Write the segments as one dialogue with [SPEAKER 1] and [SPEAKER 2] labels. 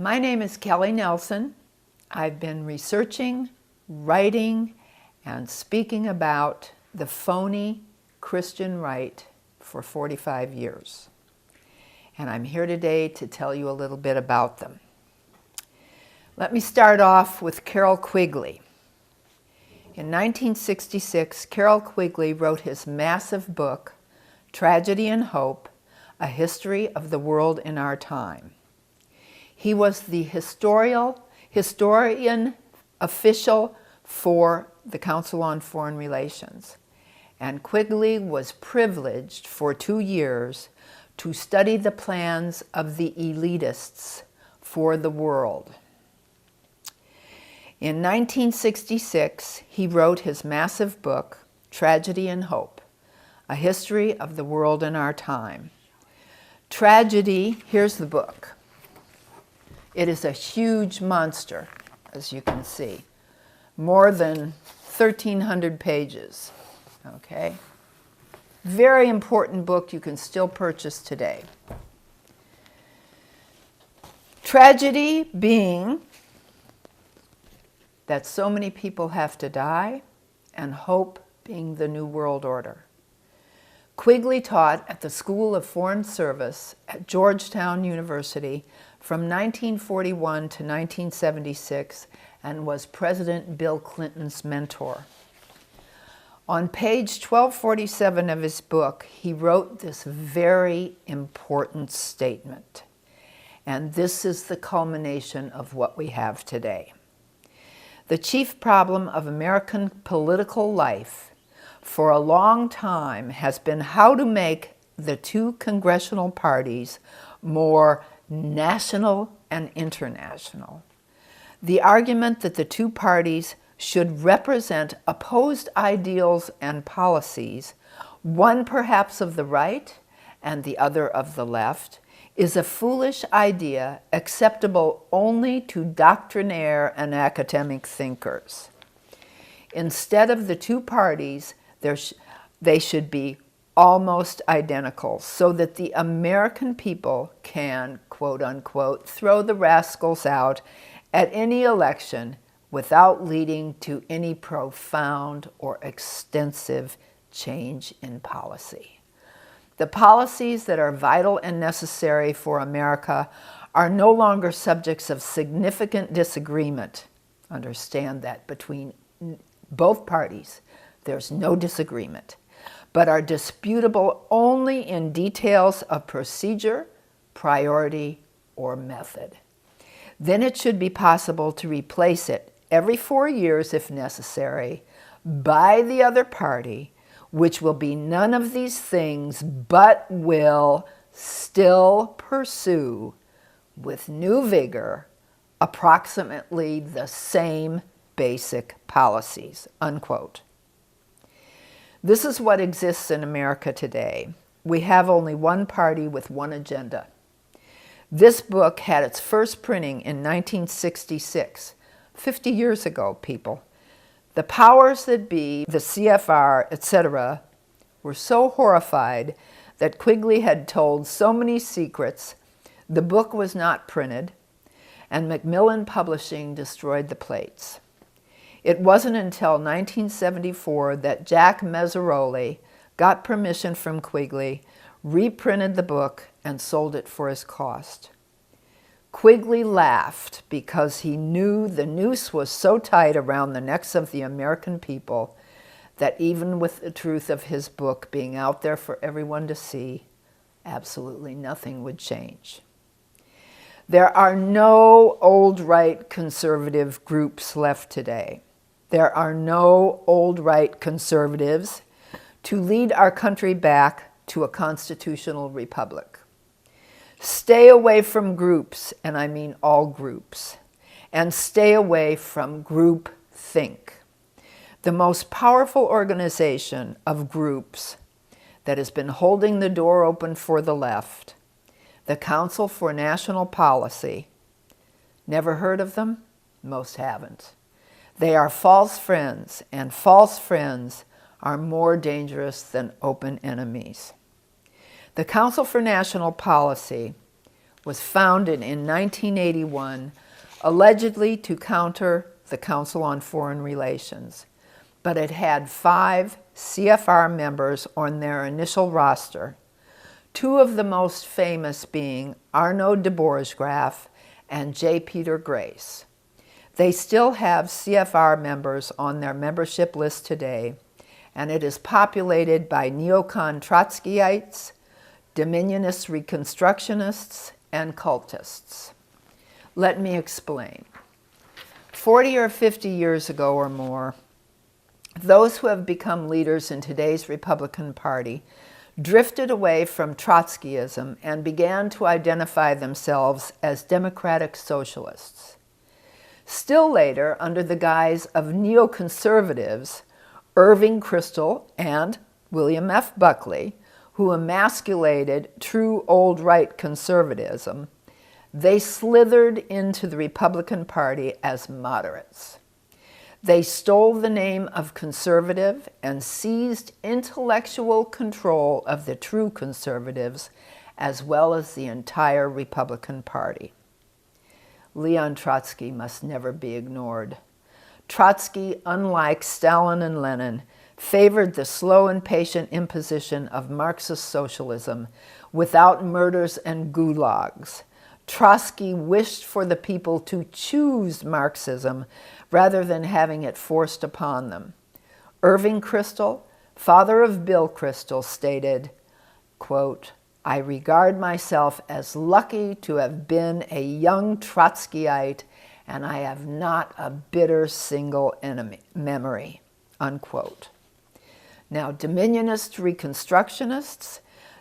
[SPEAKER 1] My name is Kelleigh Nelson. I've been researching, writing, and speaking about the phony Christian right for 45 years. And I'm here today to tell you a little bit about them. Let me start off with Carroll Quigley. In 1966, Carroll Quigley wrote his massive book, Tragedy and Hope, A History of the World in Our Time. He was the historian official for the Council on Foreign Relations, and Quigley was privileged for 2 years to study the plans of the elitists for the world. In 1966, he wrote his massive book, Tragedy and Hope, A History of the World in Our Time. Tragedy, here's the book. It is a huge monster, as you can see, more than 1,300 pages, okay? Very important book you can still purchase today. Tragedy being that so many people have to die, and hope being the New World Order. Quigley taught at the School of Foreign Service at Georgetown University from 1941 to 1976 and was President Bill Clinton's mentor. On page 1247 of his book, he wrote this very important statement. And this is the culmination of what we have today. The chief problem of American political life for a long time has been how to make the two congressional parties more national and international. The argument that the two parties should represent opposed ideals and policies, one perhaps of the right and the other of the left, is a foolish idea acceptable only to doctrinaire and academic thinkers. Instead of the two parties, they should be almost identical so that the American people can, quote unquote, throw the rascals out at any election without leading to any profound or extensive change in policy. The policies that are vital and necessary for America are no longer subjects of significant disagreement. Understand that between both parties, there's no disagreement, but are disputable only in details of procedure, priority, or method. Then it should be possible to replace it every 4 years if necessary by the other party, which will be none of these things but will still pursue with new vigor approximately the same basic policies, unquote. This is what exists in America today. We have only one party with one agenda. This book had its first printing in 1966, 50 years ago, people. The powers that be, the CFR, etc., were so horrified that Quigley had told so many secrets, the book was not printed, and Macmillan Publishing destroyed the plates. It wasn't until 1974 that Jack Mezzaroli got permission from Quigley, reprinted the book, and sold it for his cost. Quigley laughed because he knew the noose was so tight around the necks of the American people that even with the truth of his book being out there for everyone to see, absolutely nothing would change. There are no old right conservative groups left today. There are no old right conservatives to lead our country back to a constitutional republic. Stay away from groups, and I mean all groups, and stay away from groupthink. The most powerful organization of groups that has been holding the door open for the left, the Council for National Policy. Never heard of them? Most haven't. They are false friends, and false friends are more dangerous than open enemies. The Council for National Policy was founded in 1981, allegedly to counter the Council on Foreign Relations, but it had 5 CFR members on their initial roster, 2 of the most famous being Arno de Borgesgraaf and J. Peter Grace. They still have CFR members on their membership list today, and it is populated by neocon Trotskyites, Dominionist Reconstructionists, and cultists. Let me explain. 40 or 50 years ago or more, those who have become leaders in today's Republican Party drifted away from Trotskyism and began to identify themselves as democratic socialists. Still later, under the guise of neoconservatives, Irving Kristol and William F. Buckley, who emasculated true old-right conservatism, they slithered into the Republican Party as moderates. They stole the name of conservative and seized intellectual control of the true conservatives as well as the entire Republican Party. Leon Trotsky must never be ignored. Trotsky, unlike Stalin and Lenin, favored the slow and patient imposition of Marxist socialism without murders and gulags. Trotsky wished for the people to choose Marxism rather than having it forced upon them. Irving Kristol, father of Bill Kristol, stated, quote, "I regard myself as lucky to have been a young Trotskyite, and I have not a bitter single memory," unquote. Now, Dominionist Reconstructionists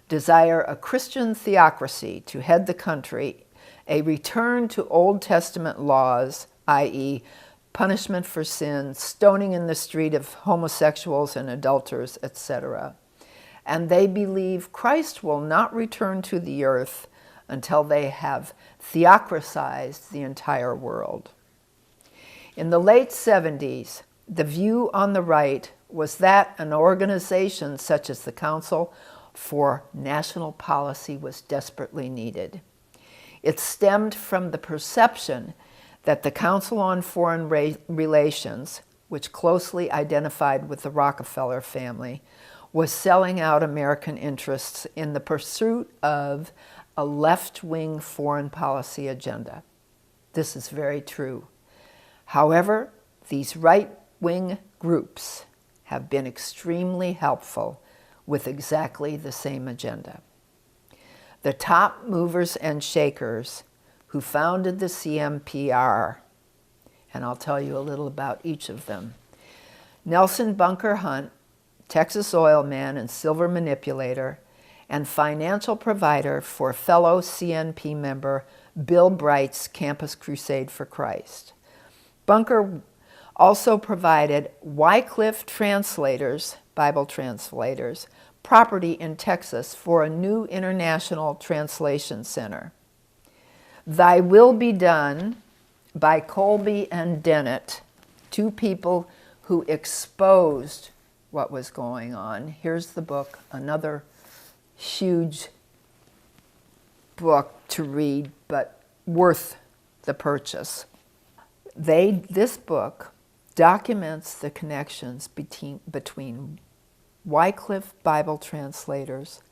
[SPEAKER 1] desire a Christian theocracy to head the country, a return to Old Testament laws, i.e., punishment for sin, stoning in the street of homosexuals and adulterers, etc. And they believe Christ will not return to the earth until they have theocratized the entire world. In the late 70s, the view on the right was that an organization such as the Council for National Policy was desperately needed. It stemmed from the perception that the Council on Foreign Relations, which closely identified with the Rockefeller family, was selling out American interests in the pursuit of a left-wing foreign policy agenda. This is very true. However, these right-wing groups have been extremely helpful with exactly the same agenda. The top movers and shakers who founded the CNP are, and I'll tell you a little about each of them: Nelson Bunker Hunt, Texas oil man and silver manipulator, and financial provider for fellow CNP member Bill Bright's Campus Crusade for Christ. Bunker also provided Wycliffe translators, Bible translators, property in Texas for a new international translation center. Thy Will Be Done by Colby and Dennett, 2 people who exposed what was going on. Here's the book, another huge book to read, but worth the purchase. This book documents the connections between Wycliffe Bible translators,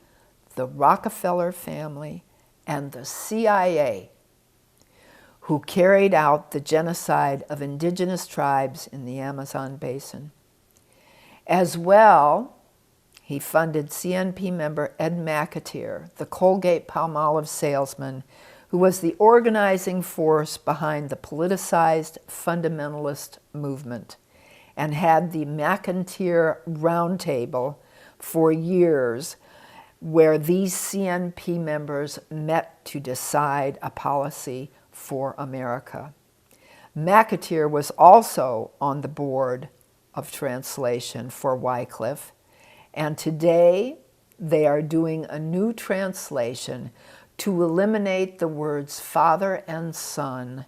[SPEAKER 1] the Rockefeller family, and the CIA, who carried out the genocide of indigenous tribes in the Amazon basin. As well, he funded CNP member Ed McAteer, the Colgate-Palmolive salesman, who was the organizing force behind the politicized fundamentalist movement, and had the McAteer Roundtable for years, where these CNP members met to decide a policy for America. McAteer was also on the board of translation for Wycliffe, and today they are doing a new translation to eliminate the words Father and Son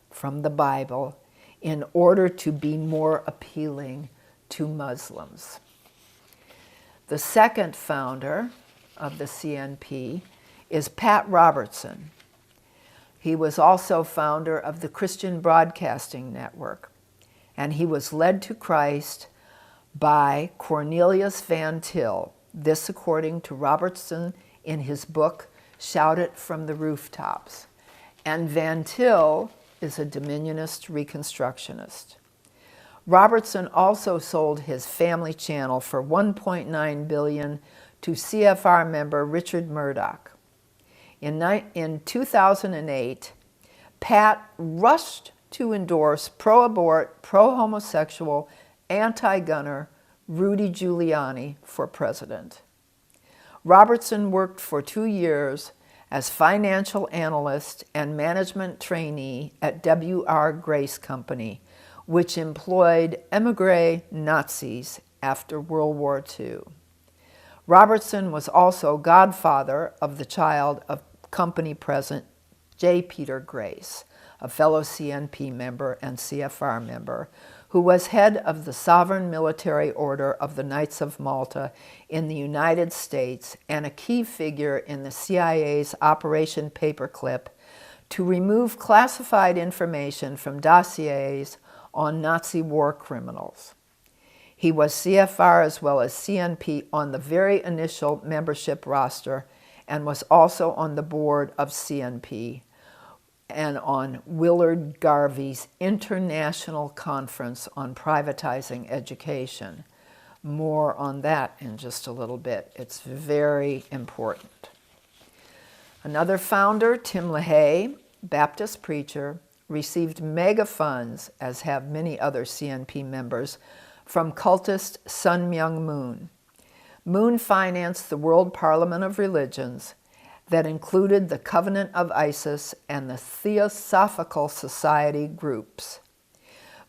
[SPEAKER 1] from the Bible in order to be more appealing to Muslims. The second founder of the CNP is Pat Robertson. He was also founder of the Christian Broadcasting Network, and he was led to Christ by Cornelius Van Til, this according to Robertson in his book, Shout It from the Rooftops. And Van Til is a Dominionist Reconstructionist. Robertson also sold his family channel for $1.9 billion to CFR member Richard Murdoch. In 2008, Pat rushed to endorse pro-abort, pro-homosexual, anti-gunner Rudy Giuliani for president. Robertson worked for 2 years as financial analyst and management trainee at W.R. Grace Company, which employed émigré Nazis after World War II. Robertson was also godfather of the child of company president J. Peter Grace, a fellow CNP member and CFR member, who was head of the Sovereign Military Order of the Knights of Malta in the United States and a key figure in the CIA's Operation Paperclip to remove classified information from dossiers on Nazi war criminals. He was CFR as well as CNP on the very initial membership roster and was also on the board of CNP and on Willard Garvey's International Conference on Privatizing Education. More on that in just a little bit. It's very important. Another founder, Tim LaHaye, Baptist preacher, received mega funds, as have many other CNP members, from cultist Sun Myung Moon. Moon financed the World Parliament of Religions that included the Covenant of Isis and the Theosophical Society groups.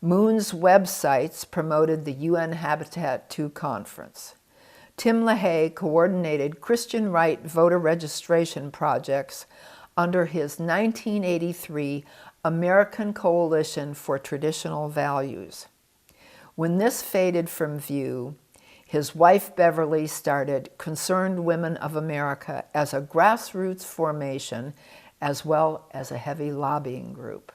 [SPEAKER 1] Moon's websites promoted the UN Habitat II conference. Tim LaHaye coordinated Christian right voter registration projects under his 1983 American Coalition for Traditional Values. When this faded from view, his wife Beverly started Concerned Women of America as a grassroots formation as well as a heavy lobbying group.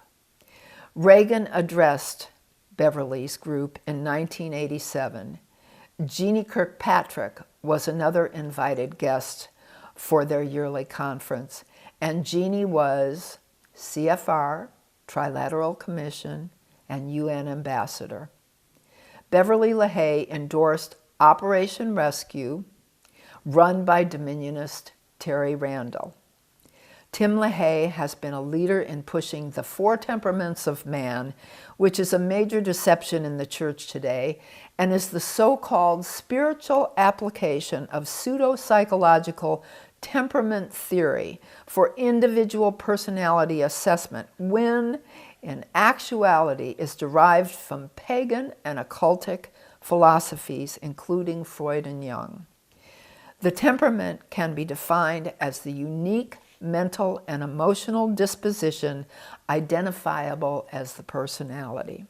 [SPEAKER 1] Reagan addressed Beverly's group in 1987. Jeannie Kirkpatrick was another invited guest for their yearly conference, and Jeannie was CFR, Trilateral Commission, and UN Ambassador. Beverly LaHaye endorsed Operation Rescue, run by Dominionist Terry Randall. Tim LaHaye has been a leader in pushing the 4 temperaments of man, which is a major deception in the church today, and is the so-called spiritual application of pseudo-psychological temperament theory for individual personality assessment, when in actuality is derived from pagan and occultic philosophies, including Freud and Jung. The temperament can be defined as the unique mental and emotional disposition identifiable as the personality.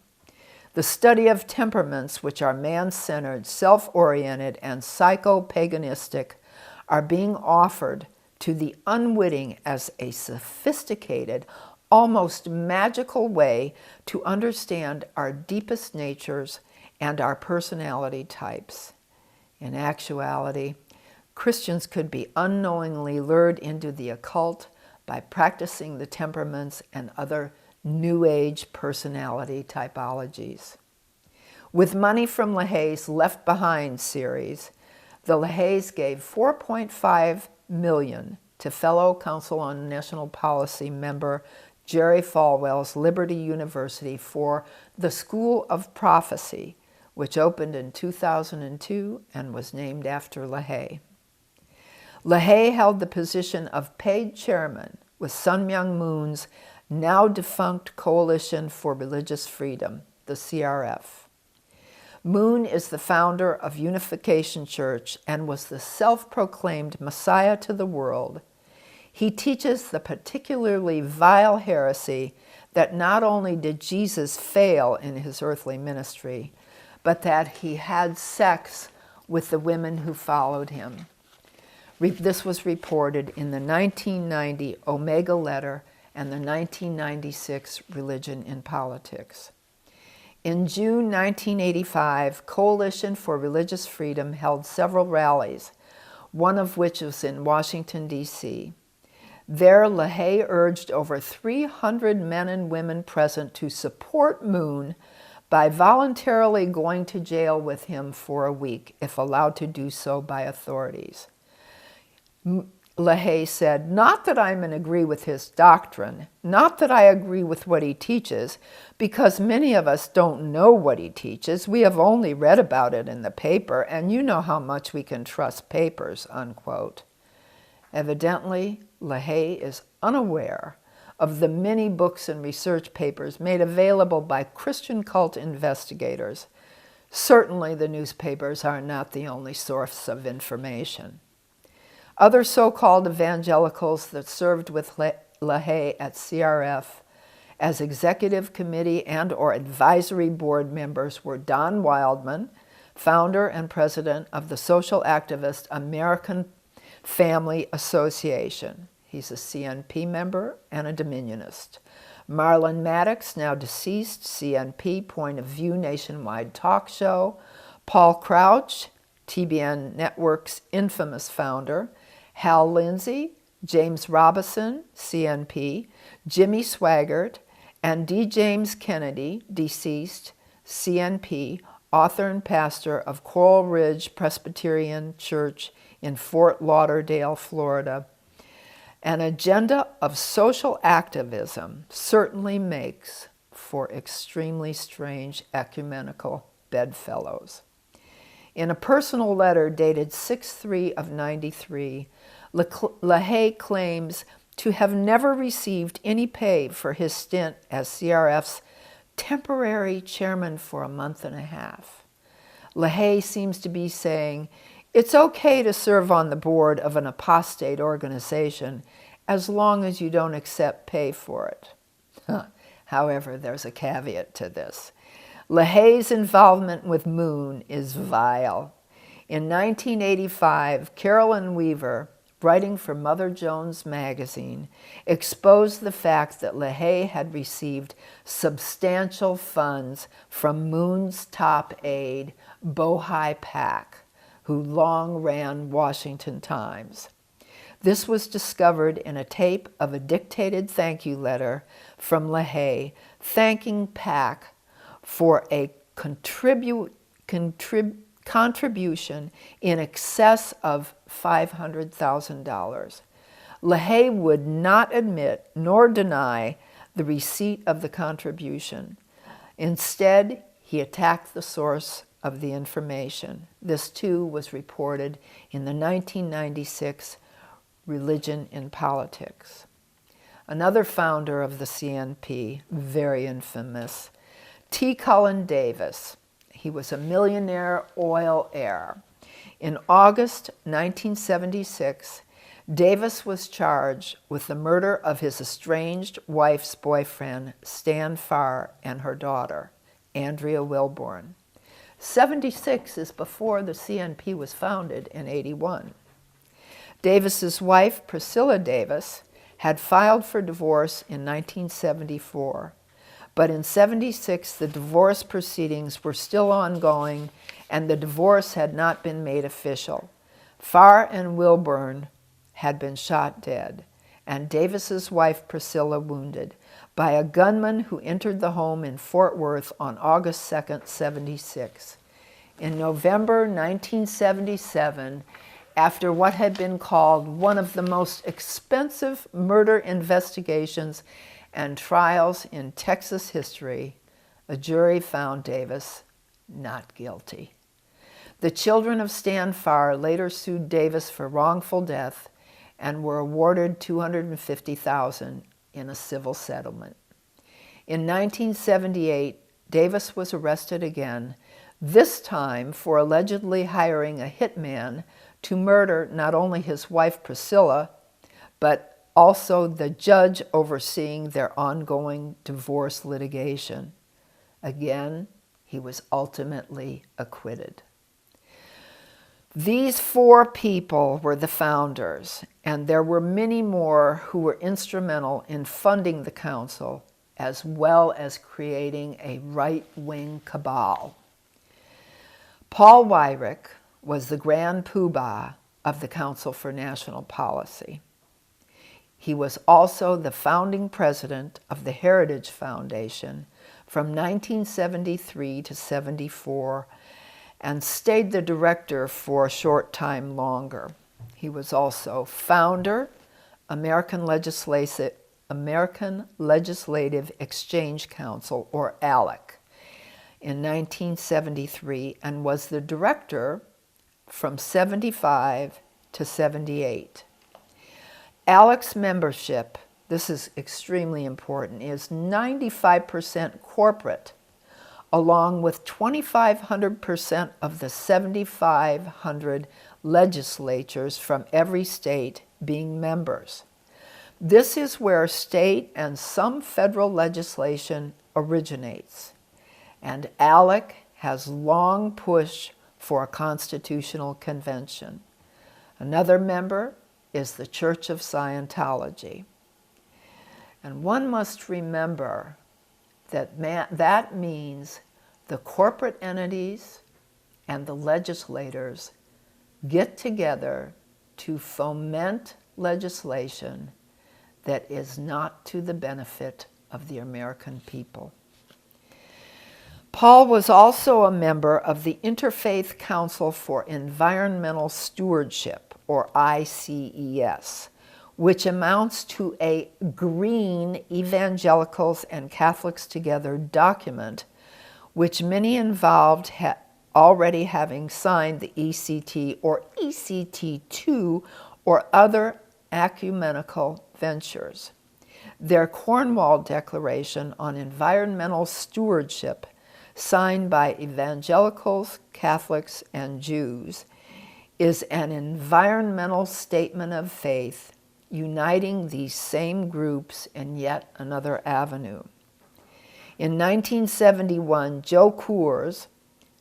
[SPEAKER 1] The study of temperaments, which are man-centered, self-oriented, and psycho-paganistic, are being offered to the unwitting as a sophisticated, almost magical way to understand our deepest natures and our personality types. In actuality, Christians could be unknowingly lured into the occult by practicing the temperaments and other New Age personality typologies. With money from LaHaye's Left Behind series, the LaHayes gave $4.5 million to fellow Council on National Policy member Jerry Falwell's Liberty University for the School of Prophecy, which opened in 2002 and was named after LaHaye. LaHaye held the position of paid chairman with Sun Myung Moon's now defunct Coalition for Religious Freedom, the CRF. Moon is the founder of Unification Church and was the self-proclaimed Messiah to the world. He teaches the particularly vile heresy that not only did Jesus fail in his earthly ministry, but that he had sex with the women who followed him. This was reported in the 1990 Omega Letter and the 1996 Religion in Politics. In June 1985, Coalition for Religious Freedom held several rallies, one of which was in Washington, D.C. There, LaHaye urged over 300 men and women present to support Moon by voluntarily going to jail with him for a week, if allowed to do so by authorities. LaHaye said, "Not that I'm in agree with his doctrine, not that I agree with what he teaches, because many of us don't know what he teaches. We have only read about it in the paper, and you know how much we can trust papers," unquote. Evidently, LaHaye is unaware of the many books and research papers made available by Christian cult investigators. Certainly, the newspapers are not the only source of information. Other so-called evangelicals that served with LaHaye at CRF as executive committee and or advisory board members were Don Wildman, founder and president of the social activist American Family Association. He's a CNP member and a Dominionist. Marlon Maddox, now deceased, CNP Point of View nationwide talk show. Paul Crouch, TBN Network's infamous founder. Hal Lindsey, James Robertson, CNP, Jimmy Swaggart, and D. James Kennedy, deceased, CNP, author and pastor of Coral Ridge Presbyterian Church in Fort Lauderdale, Florida. An agenda of social activism certainly makes for extremely strange ecumenical bedfellows. In a personal letter dated 6/3 of 93, LaHaye claims to have never received any pay for his stint as CRF's temporary chairman for a month and a half. LaHaye seems to be saying, it's okay to serve on the board of an apostate organization as long as you don't accept pay for it. However, there's a caveat to this. LaHaye's involvement with Moon is vile. In 1985, Carolyn Weaver, writing for Mother Jones magazine, exposed the fact that LaHaye had received substantial funds from Moon's top aide, Bohai Pack, who long ran Washington Times. This was discovered in a tape of a dictated thank you letter from LaHaye thanking Pack for a contribution in excess of $500,000. LaHaye would not admit nor deny the receipt of the contribution. Instead, he attacked the source of the information. This too was reported in the 1996 Religion in Politics. Another founder of the CNP, very infamous, T. Cullen Davis. He was a millionaire oil heir. In August 1976, Davis was charged with the murder of his estranged wife's boyfriend, Stan Farr, and her daughter, Andrea Wilborn. 76 is before the CNP was founded in 81. Davis's wife, Priscilla Davis, had filed for divorce in 1974. But in 76, the divorce proceedings were still ongoing and the divorce had not been made official. Farr and Wilburn had been shot dead, and Davis's wife Priscilla wounded by a gunman who entered the home in Fort Worth on August 2nd, 76. In November 1977, after what had been called one of the most expensive murder investigations and trials in Texas history, a jury found Davis not guilty. The children of Stan Farr later sued Davis for wrongful death and were awarded $250,000 in a civil settlement. In 1978, Davis was arrested again, this time for allegedly hiring a hitman to murder not only his wife Priscilla, but also the judge overseeing their ongoing divorce litigation. Again, he was ultimately acquitted. These four people were the founders, and there were many more who were instrumental in funding the council, as well as creating a right-wing cabal. Paul Wyrick was the grand poobah of the Council for National Policy. He was also the founding president of the Heritage Foundation from 1973 to 74 and stayed the director for a short time longer. He was also founder, American Legislative Exchange Council, or ALEC, in 1973, and was the director from 75 to 78. ALEC's membership, this is extremely important, is 95% corporate, along with 2,500% of the 7,500 legislatures from every state being members. This is where state and some federal legislation originates, and ALEC has long pushed for a constitutional convention. Another member is the Church of Scientology. And one must remember that that means the corporate entities and the legislators get together to foment legislation that is not to the benefit of the American people. Paul was also a member of the Interfaith Council for Environmental Stewardship, or ICES, which amounts to a green Evangelicals and Catholics Together document, which many involved already having signed the ECT or ECT2 or other ecumenical ventures. Their Cornwall Declaration on Environmental Stewardship, signed by evangelicals, Catholics, and Jews, is an environmental statement of faith uniting these same groups in yet another avenue. In 1971, Joe Coors,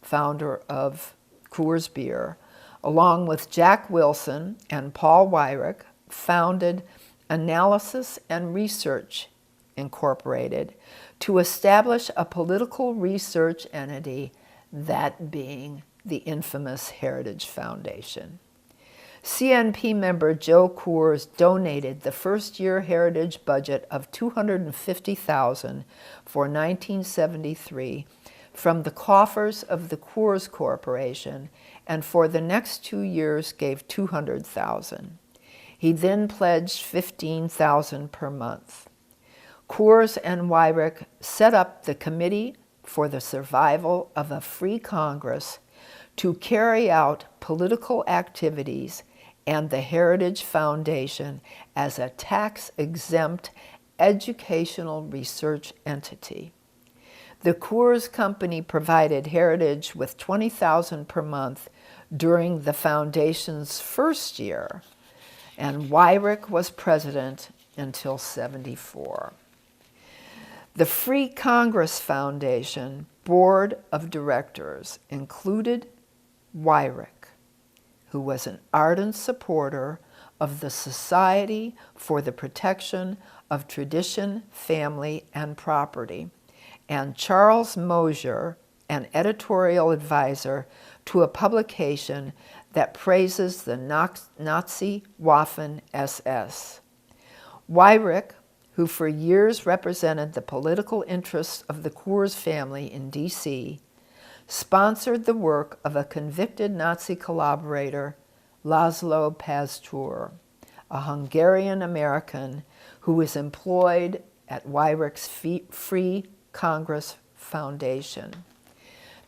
[SPEAKER 1] founder of Coors Beer, along with Jack Wilson and Paul Wyrick, founded Analysis and Research Incorporated to establish a political research entity, that being the infamous Heritage Foundation. CNP member Joe Coors donated the first-year Heritage budget of $250,000 for 1973 from the coffers of the Coors Corporation, and for the next 2 years gave $200,000. He then pledged $15,000 per month. Coors and Wyrick set up the Committee for the Survival of a Free Congress to carry out political activities and the Heritage Foundation as a tax-exempt educational research entity. The Coors Company provided Heritage with $20,000 per month during the Foundation's first year, and Wyrick was president until '74. The Free Congress Foundation Board of Directors included Wyrick, who was an ardent supporter of the Society for the Protection of Tradition, Family, and Property, and Charles Mosier, an editorial advisor to a publication that praises the Nazi Waffen-SS. Wyrick, who for years represented the political interests of the Coors family in D.C., sponsored the work of a convicted Nazi collaborator, Laszlo Pastor, a Hungarian-American who was employed at Wyrick's Free Congress Foundation.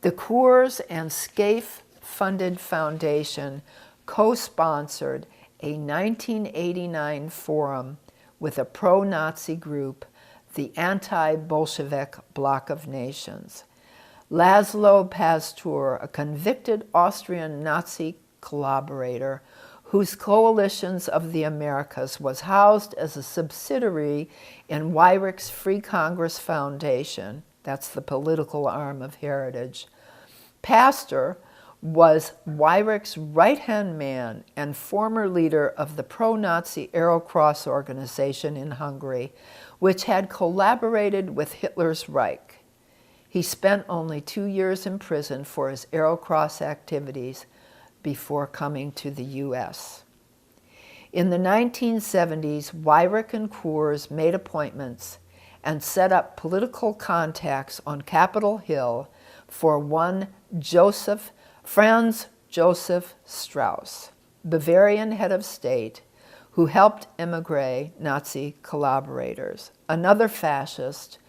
[SPEAKER 1] The Coors and Scaife-funded foundation co-sponsored a 1989 forum with a pro-Nazi group, the Anti-Bolshevik Bloc of Nations. Laszlo Pastor, a convicted Austrian Nazi collaborator whose Coalitions of the Americas was housed as a subsidiary in Wyrick's Free Congress Foundation, that's the political arm of Heritage. Pastor was Wyrick's right-hand man and former leader of the pro-Nazi Arrow Cross organization in Hungary, which had collaborated with Hitler's Reich. He spent only 2 years in prison for his Arrow Cross activities before coming to the U.S. In the 1970s, Wyrick and Coors made appointments and set up political contacts on Capitol Hill for one Franz Joseph Strauss, Bavarian head of state, who helped emigre Nazi collaborators. Another fascist,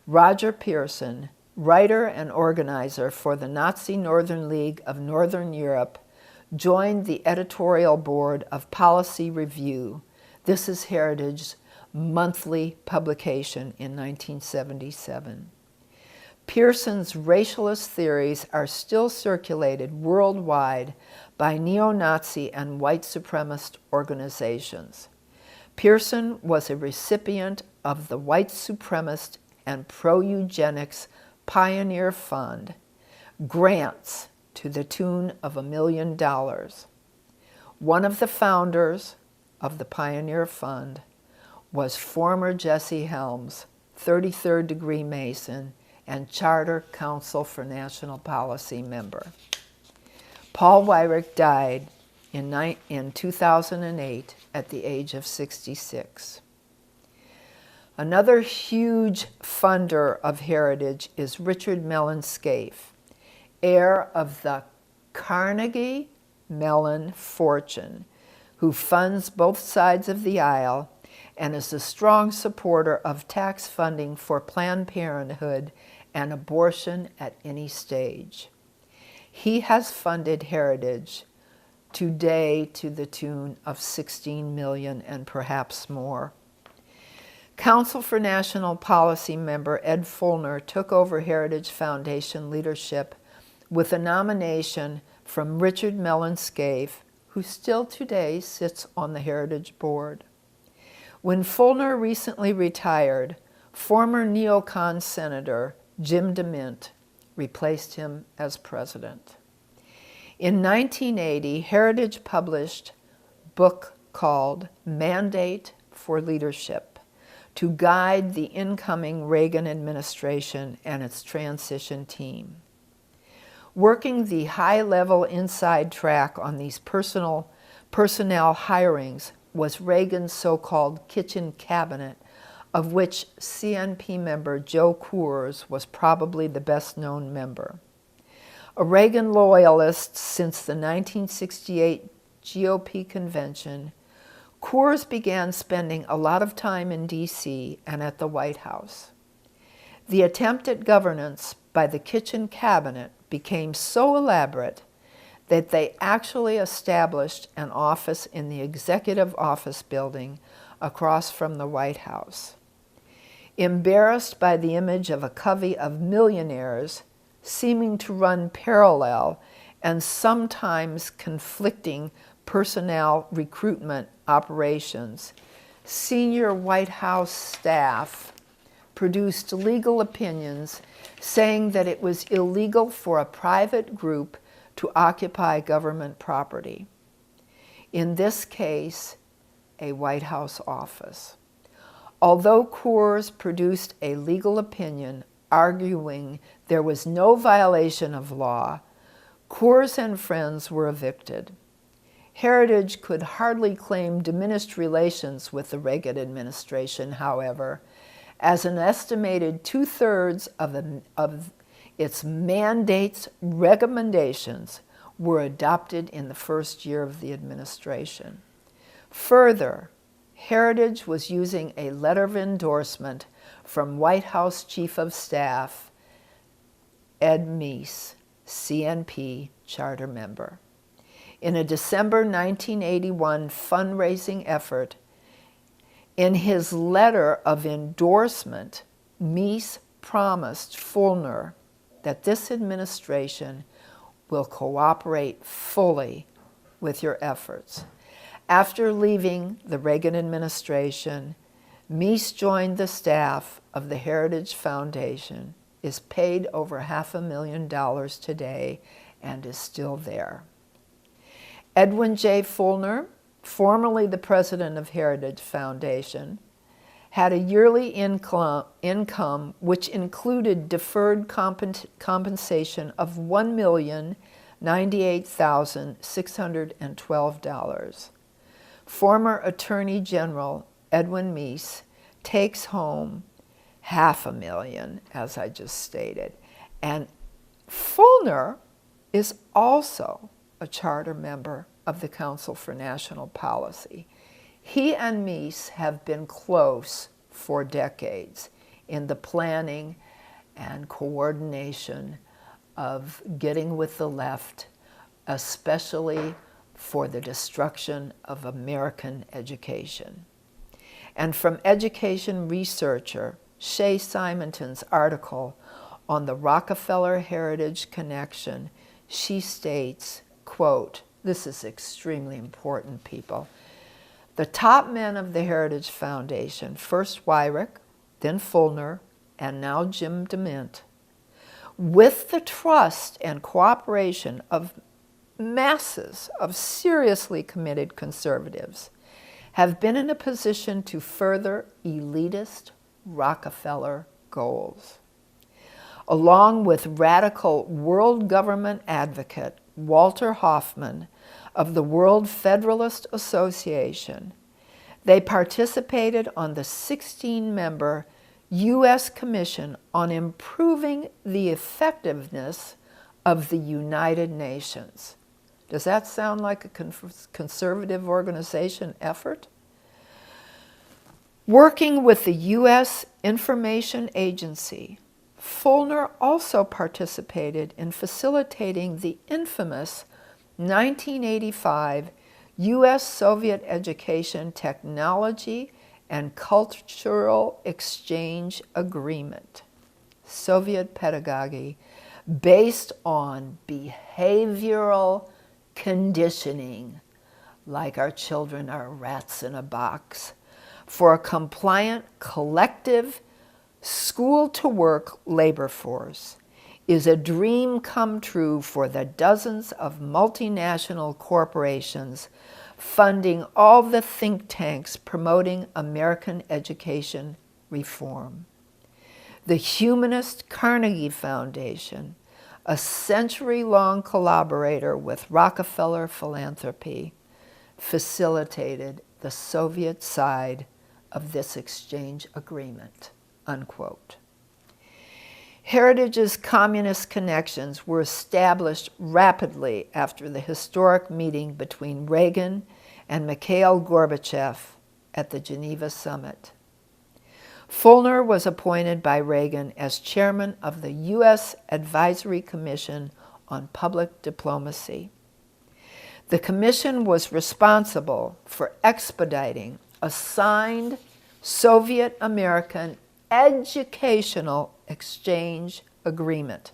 [SPEAKER 1] Roger Pearson, writer and organizer for the Nazi Northern League of Northern Europe, joined the editorial board of Policy Review. This is Heritage's monthly publication in 1977. Pearson's racialist theories are still circulated worldwide by neo-Nazi and white supremacist organizations. Pearson was a recipient of the white supremacist and pro-eugenics Pioneer Fund, grants to the tune of $1 million. One of the founders of the Pioneer Fund was former Jesse Helms, 33rd degree Mason, and Charter Council for National Policy member. Paul Wyrick died in 2008 at the age of 66. Another huge funder of heritage is Richard Mellon Scaife, heir of the Carnegie Mellon fortune, who funds both sides of the aisle and is a strong supporter of tax funding for Planned Parenthood and abortion at any stage. He has funded heritage today to the tune of $16 million and perhaps more. Council for National Policy member Ed Fulner took over Heritage Foundation leadership with a nomination from Richard Mellon Scaife, who still today sits on the Heritage Board. When Fulner recently retired, former neocon Senator Jim DeMint replaced him as president. In 1980, Heritage published a book called Mandate for Leadership to guide the incoming Reagan administration and its transition team. Working the high-level inside track on these personnel hirings was Reagan's so-called kitchen cabinet, of which CNP member Joe Coors was probably the best-known member. A Reagan loyalist since the 1968 GOP convention, Coors began spending a lot of time in D.C. and at the White House. The attempt at governance by the kitchen cabinet became so elaborate that they actually established an office in the Executive Office building across from the White House. Embarrassed by the image of a covey of millionaires seeming to run parallel and sometimes conflicting personnel recruitment operations, senior White House staff produced legal opinions saying that it was illegal for a private group to occupy government property. In this case, a White House office. Although Coors produced a legal opinion arguing there was no violation of law, Coors and friends were evicted. Heritage could hardly claim diminished relations with the Reagan administration, however, as an estimated 2/3 of its mandate's recommendations were adopted in the first year of the administration. Further, Heritage was using a letter of endorsement from White House Chief of Staff Ed Meese, CNP charter member. In a December 1981 fundraising effort, in his letter of endorsement, Meese promised Fulner that this administration will cooperate fully with your efforts. After leaving the Reagan administration, Meese joined the staff of the Heritage Foundation, is paid over $500,000 today, and is still there. Edwin J. Fulner, formerly the president of Heritage Foundation, had a yearly income which included deferred compensation of $1,098,612. Former Attorney General Edwin Meese takes home $500,000, as I just stated. And Fulner is also a charter member of the Council for National Policy. He and Meese have been close for decades in the planning and coordination of getting with the left, especially for the destruction of American education. And from education researcher Shay Simonton's article on the Rockefeller Heritage Connection, she states, quote, this is extremely important, people. The top men of the Heritage Foundation, first Wyrick, then Fulner, and now Jim DeMint, with the trust and cooperation of masses of seriously committed conservatives, have been in a position to further elitist Rockefeller goals. Along with radical world government advocate Walter Hoffman of the World Federalist Association, they participated on the 16-member U.S. Commission on Improving the Effectiveness of the United Nations. Does that sound like a conservative organization effort? Working with the U.S. Information Agency, Fulner also participated in facilitating the infamous 1985 U.S.-Soviet Education, Technology, and Cultural Exchange Agreement, Soviet pedagogy based on behavioral conditioning, like our children are rats in a box, for a compliant, collective, school-to-work labor force is a dream come true for the dozens of multinational corporations funding all the think tanks promoting American education reform. The humanist Carnegie Foundation, a century-long collaborator with Rockefeller Philanthropy, facilitated the Soviet side of this exchange agreement, unquote. Heritage's communist connections were established rapidly after the historic meeting between Reagan and Mikhail Gorbachev at the Geneva Summit. Fulner was appointed by Reagan as chairman of the U.S. Advisory Commission on Public Diplomacy. The commission was responsible for expediting a signed Soviet-American educational exchange agreement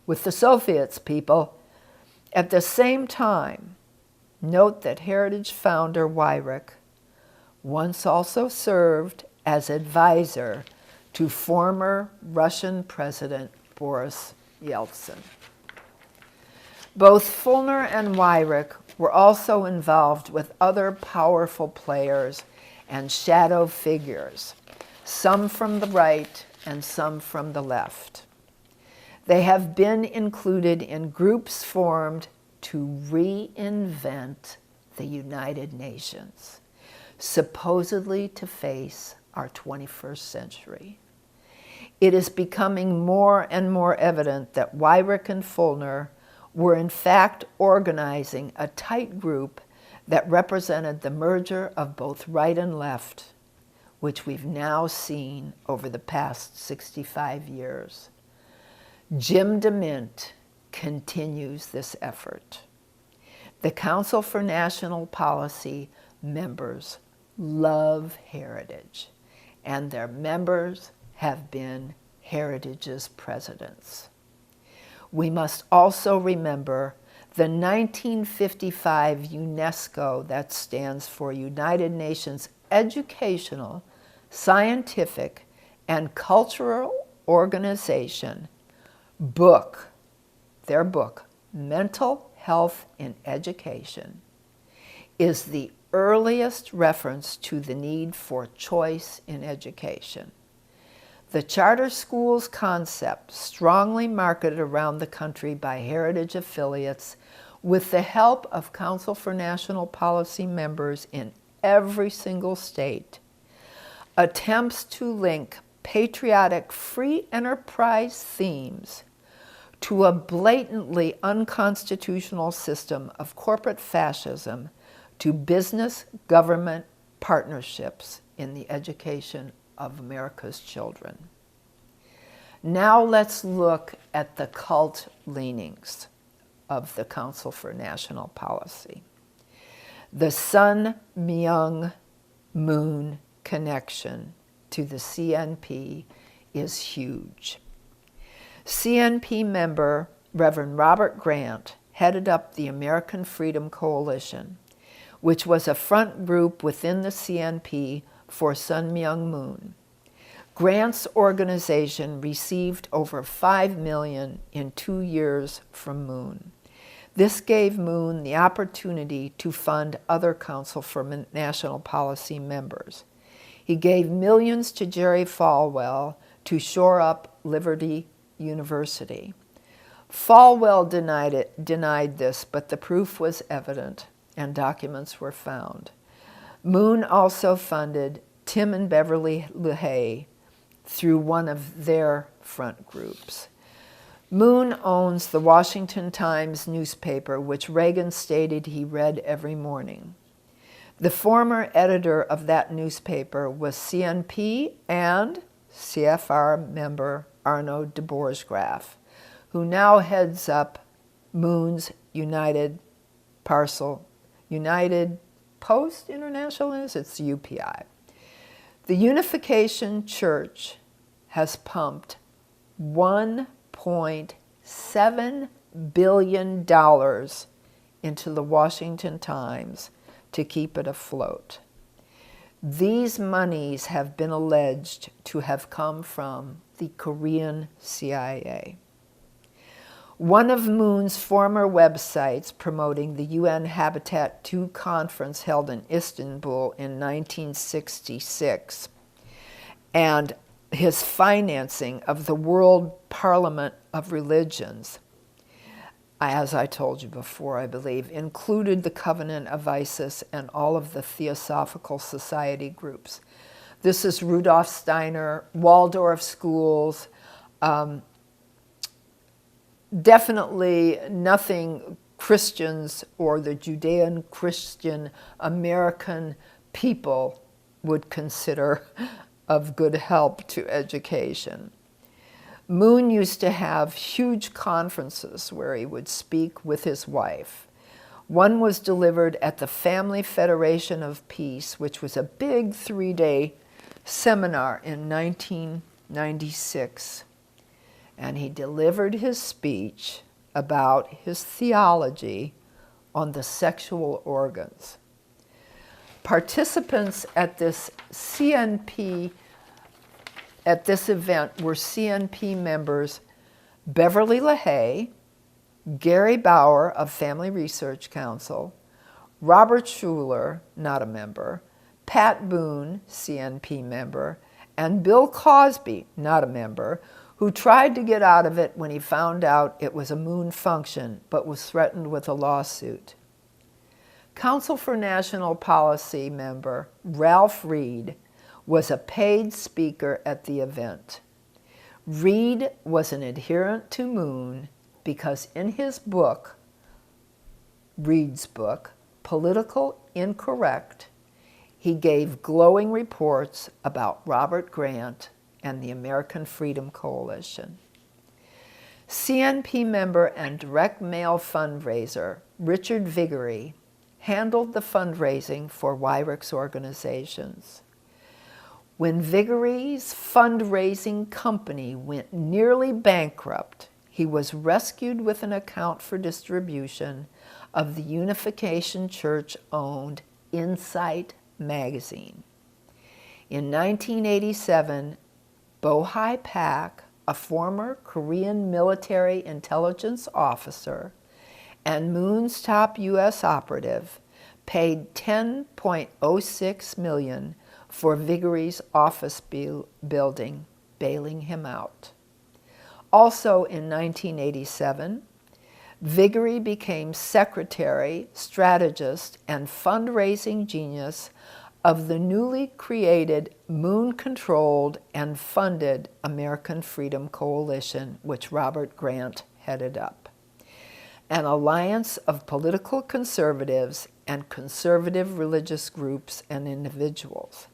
[SPEAKER 1] with the Soviets, people. At the same time, note that Heritage founder Wyrick once also served as advisor to former Russian President Boris Yeltsin. Both Fulner and Wyrick were also involved with other powerful players and shadow figures, some from the right and some from the left. They have been included in groups formed to reinvent the United Nations, supposedly to face our 21st century. It is becoming more and more evident that Wyrick and Fulner were in fact organizing a tight group that represented the merger of both right and left, which we've now seen over the past 65 years. Jim DeMint continues this effort. The Council for National Policy members love Heritage, and their members have been Heritage's presidents. We must also remember the 1955 UNESCO, that stands for United Nations Educational, Scientific, and Cultural Organization, their book, mental health in education is the earliest reference to the need for choice in education. The charter schools concept, strongly marketed around the country by Heritage affiliates with the help of Council for National Policy members in every single state, attempts to link patriotic free enterprise themes to a blatantly unconstitutional system of corporate fascism to business-government partnerships in the education of America's children. Now let's look at the cult leanings of the Council for National Policy. The Sun-Myung-Moon connection to the CNP is huge. CNP member Reverend Robert Grant headed up the American Freedom Coalition, which was a front group within the CNP for Sun-Myung-Moon. Grant's organization received over $5 million in 2 years from Moon. This gave Moon the opportunity to fund other Council for National Policy members. He gave millions to Jerry Falwell to shore up Liberty University. Falwell denied this, but the proof was evident and documents were found. Moon also funded Tim and Beverly LaHaye through one of their front groups. Moon owns the Washington Times newspaper, which Reagan stated he read every morning. The former editor of that newspaper was CNP and CFR member Arno de Boersgraaf, who now heads up Moon's United Post International, it's UPI. The Unification Church has pumped $1.7 billion into the Washington Times to keep it afloat. These monies have been alleged to have come from the Korean CIA. One of Moon's former websites promoting the UN Habitat II conference held in Istanbul in 1966 and his financing of the World Parliament of Religions, as I told you before, I believe, included the Covenant of Isis and all of the Theosophical Society groups. This is Rudolf Steiner, Waldorf schools, definitely nothing Christians or the Judean Christian American people would consider of good help to education. Moon used to have huge conferences where he would speak with his wife. One was delivered at the Family Federation of Peace, which was a big 3-day seminar in 1996. And he delivered his speech about his theology on the sexual organs. Participants at this event were CNP members Beverly LaHaye, Gary Bauer of Family Research Council, Robert Schuller, not a member, Pat Boone, CNP member, and Bill Cosby, not a member, who tried to get out of it when he found out it was a Moon function, but was threatened with a lawsuit. Council for National Policy member Ralph Reed was a paid speaker at the event. Reed was an adherent to Moon because in his book, Reed's book, Political Incorrect, he gave glowing reports about Robert Grant and the American Freedom Coalition. CNP member and direct mail fundraiser Richard Viguerie handled the fundraising for Wyrick's organizations. When Viguerie's fundraising company went nearly bankrupt, he was rescued with an account for distribution of the Unification Church-owned Insight magazine. In 1987, Bo-Hai Pak, a former Korean military intelligence officer, and Moon's top U.S. operative, paid $10.06 million for Vigory's office building, bailing him out. Also in 1987, Vigory became secretary, strategist, and fundraising genius of the newly created Moon-controlled and funded American Freedom Coalition, which Robert Grant headed up, an alliance of political conservatives and conservative religious groups and individuals.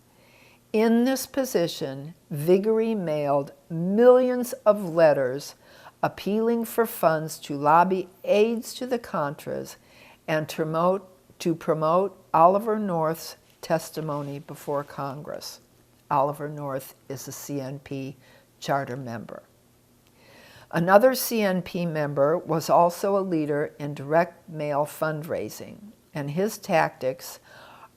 [SPEAKER 1] In this position, Vigory mailed millions of letters appealing for funds to lobby aides to the Contras and to promote Oliver North's testimony before Congress. Oliver North is a CNP charter member. Another CNP member was also a leader in direct mail fundraising, and his tactics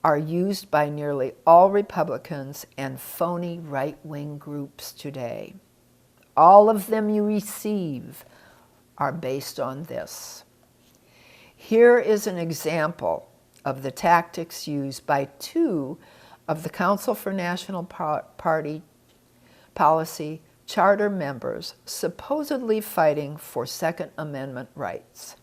[SPEAKER 1] are used by nearly all Republicans and phony right-wing groups today. All of them you receive are based on this. Here is an example of the tactics used by two of the Council for National Party Policy charter members supposedly fighting for Second Amendment rights.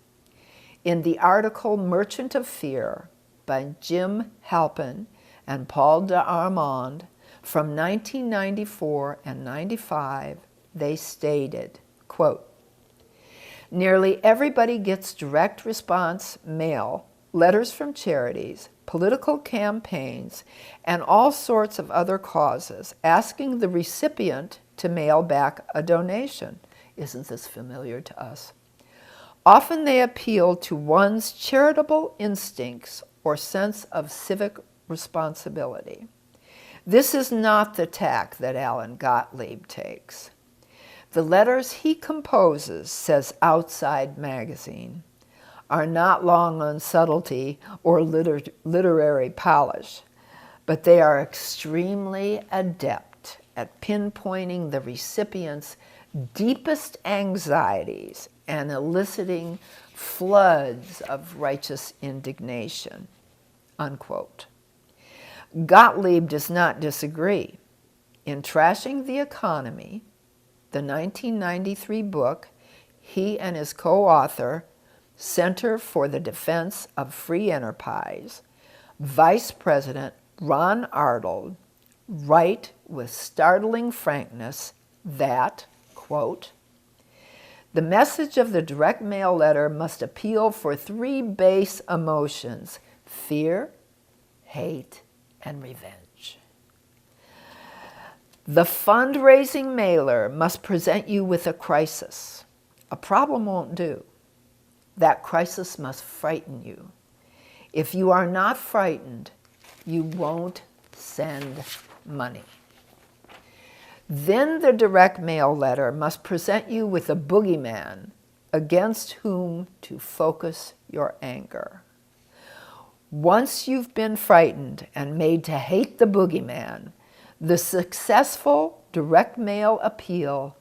[SPEAKER 1] In the article Merchant of Fear by Jim Halpin and Paul d'Armand from 1994 and 95, they stated, quote, "Nearly everybody gets direct response mail, letters from charities, political campaigns, and all sorts of other causes asking the recipient to mail back a donation." Isn't this familiar to us? Often they appeal to one's charitable instincts or sense of civic responsibility. This is not the tack that Alan Gottlieb takes. The letters he composes, says Outside Magazine, are not long on subtlety or literary polish, but they are extremely adept at pinpointing the recipient's deepest anxieties and eliciting floods of righteous indignation, unquote. Gottlieb does not disagree. In Trashing the Economy, the 1993 book, he and his co-author, Center for the Defense of Free Enterprise, Vice President Ron Arnold, write with startling frankness that, quote, "The message of the direct mail letter must appeal for three base emotions: fear, hate, and revenge. The fundraising mailer must present you with a crisis. A problem won't do. That crisis must frighten you. If you are not frightened, you won't send money. Then the direct mail letter must present you with a boogeyman against whom to focus your anger. Once you've been frightened and made to hate the boogeyman, the successful direct mail appeal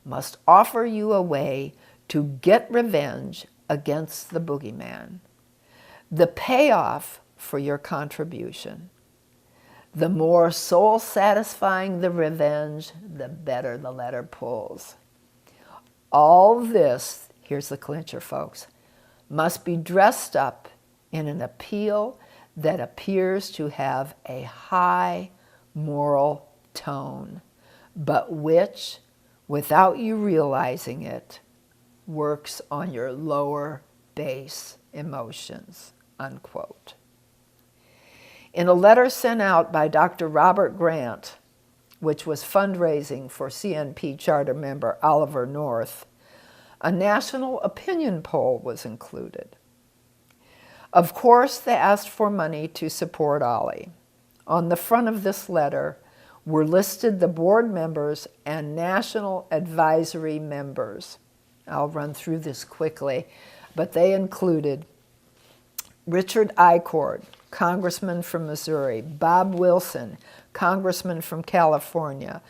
[SPEAKER 1] must offer you a way to get revenge against the boogeyman. The payoff for your contribution. The more soul-satisfying the revenge, the better the letter pulls. All this, here's the clincher, folks, must be dressed up in an appeal that appears to have a high moral tone, but which, without you realizing it, works on your lower base emotions, unquote. In a letter sent out by Dr. Robert Grant, which was fundraising for CNP charter member Oliver North, a national opinion poll was included. Of course, they asked for money to support Ollie. On the front of this letter were listed the board members and national advisory members. I'll run through this quickly, but they included Richard Icord, Congressman from Missouri; Bob Wilson, Congressman from California;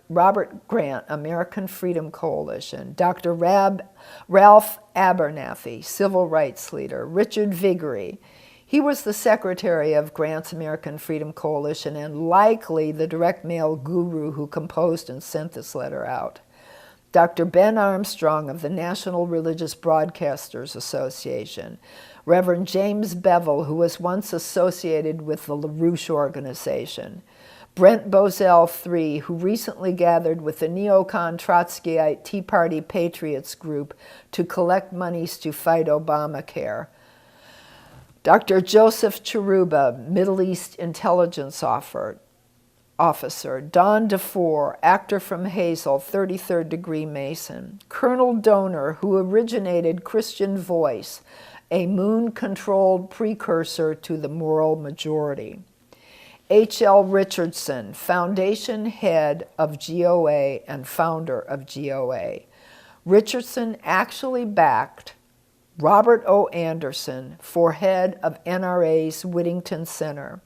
[SPEAKER 1] Robert Grant, American Freedom Coalition; Dr. Ralph Abernathy, Civil Rights Leader; Richard Viguerie. He was the secretary of Grant's American Freedom Coalition and likely the direct mail guru who composed and sent this letter out. Dr. Ben Armstrong of the National Religious Broadcasters Association; Reverend James Bevel, who was once associated with the LaRouche Organization; Brent Bozell III, who recently gathered with the neocon Trotskyite Tea Party Patriots group to collect monies to fight Obamacare; Dr. Joseph Chiruba, Middle East intelligence officer; Don DeFore, actor from Hazel, 33rd degree Mason; Colonel Donor, who originated Christian Voice, a moon-controlled precursor to the moral majority; H.L. Richardson, foundation head of GOA and founder of GOA. Richardson actually backed Robert O. Anderson for head of NRA's Whittington Center.